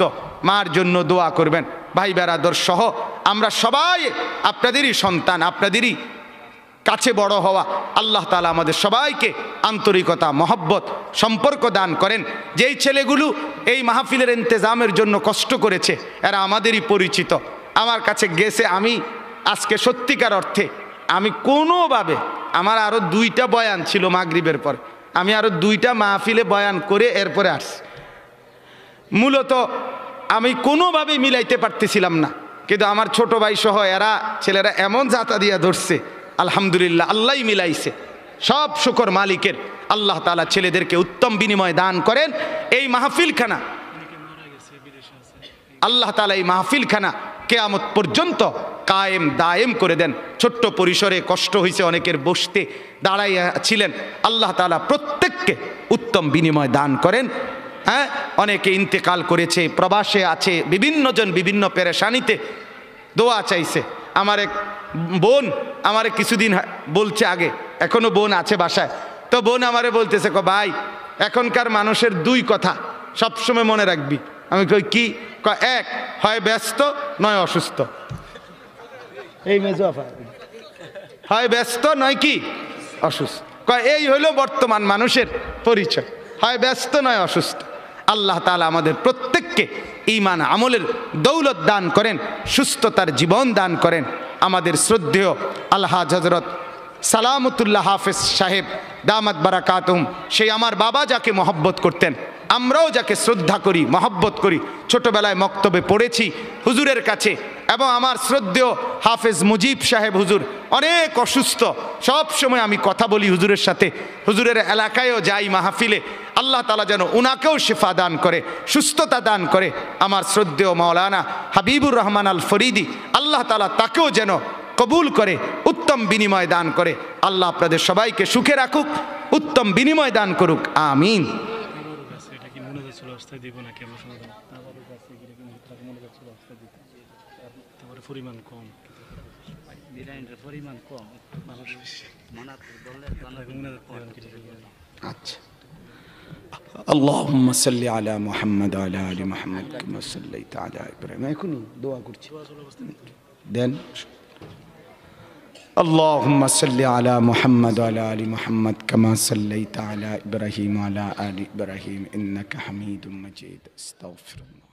মার জন্য দোয়া করবেন। ভাই বেরাদর সহ আমরা সবাই আপনাদেরই সন্তান, আপনাদেরই কাছে বড় হওয়া। আল্লাহ তাআলা আমাদের সবাইকে আন্তরিকতা, মহব্বত, সম্পর্ক দান করেন। যেই ছেলেগুলো এই মাহফিলের ইন্তেজামের জন্য কষ্ট করেছে, এরা আমাদেরই পরিচিত, আমার কাছে গেছে। আমি আজকে সত্যিকার অর্থে আমি কোনোভাবে, আমার আরও 2টা বয়ান ছিল মাগরিবের পর, আমি আরও 2টা মাহফিলে বয়ান করে এরপরে আসছি। মূলত আমি কোনোভাবে মিলাইতে পারতেছিলাম না, কিন্তু আমার ছোট ভাই সহ এরা ছেলেরা এমন জাতা দিয়া ধরছে, আলহামদুলিল্লাহ, আল্লাহই মিলাইছে। সব শুকর মালিকের। আল্লাহ তাআলা ছেলেদেরকে উত্তম বিনিময় দান করেন। এই মাহফিলখানা আল্লাহ তাআলা এই মাহফিলখানা কিয়ামত পর্যন্ত কায়েম দায়েম করে দেন। ছোট্ট পরিসরে কষ্ট হয়েছে অনেকের, বসতে দাঁড়াইয়া ছিলেন, আল্লাহ তাআলা প্রত্যেককে উত্তম বিনিময় দান করেন। হ্যাঁ, অনেকে ইন্তেকাল করেছে, প্রবাসে আছে, বিভিন্ন জন বিভিন্ন পেরেশানিতে দোয়া চাইছে। আমার এক বোন আমারে কিছুদিন বলছে আগে, এখনো বোন আছে বাসায়, তো বোন আমারে বলতেছে, ভাই এখনকার মানুষের 2 কথা সবসময় মনে রাখবি। আমি কই কি? এক, হয় ব্যস্ত নয় অসুস্থ। এই মেজোফা, হয় ব্যস্ত নয় কি অসুস্থ। এই হইল বর্তমান মানুষের পরিচয়, হয় ব্যস্ত নয় অসুস্থ। আল্লাহ তাআলা আমাদের প্রত্যেককে ঈমান আমলের দৌলত দান করেন, সুস্থতার জীবন দান করেন। আমাদের শ্রদ্ধেয় আলহাজ হযরত সালামতুল্লাহ হাফেজ সাহেব দামাত বারাকাতুহুম, সেই আমার বাবা যাকে মহব্বত করতেন, আমরাও যাকে শ্রদ্ধা করি, মহব্বত করি, ছোটবেলায় মক্তবে পড়েছি হুজুরের কাছে। এবং আমার শ্রদ্ধেয় হাফেজ মুজিব সাহেব হুজুর অনেক অসুস্থ, সব সময় আমি কথা বলি হুজুরের সাথে, হুজুরের এলাকায়ও যাই মাহফিলে। আল্লাহ তাআলা যেন উনাকেও শিফা দান করে, সুস্থতা দান করে। আমার শ্রদ্ধেয় মাওলানা হাবিবুর রহমান আল ফরিদি, আল্লাহ তাআলা তাকেও যেন কবুল করে, উত্তম বিনিময় দান করে। আল্লাহ আপনাদের সবাইকে সুখে রাখুক, উত্তম বিনিময় দান করুক, আমিন। আচ্ছা, আল্লাহুম্মা সাল্লি আলা মুহাম্মাদ ওয়া আলা আলি মুহাম্মাদ কামা সাল্লাইতা আলা ইব্রাহিম। এখনই দোয়া করছি, দেন। اللهم صل على محمد وعلى آل محمد كما صليت على إبراهيم وعلى آل إبراهيم إنك حميد مجيد. استغفر الله.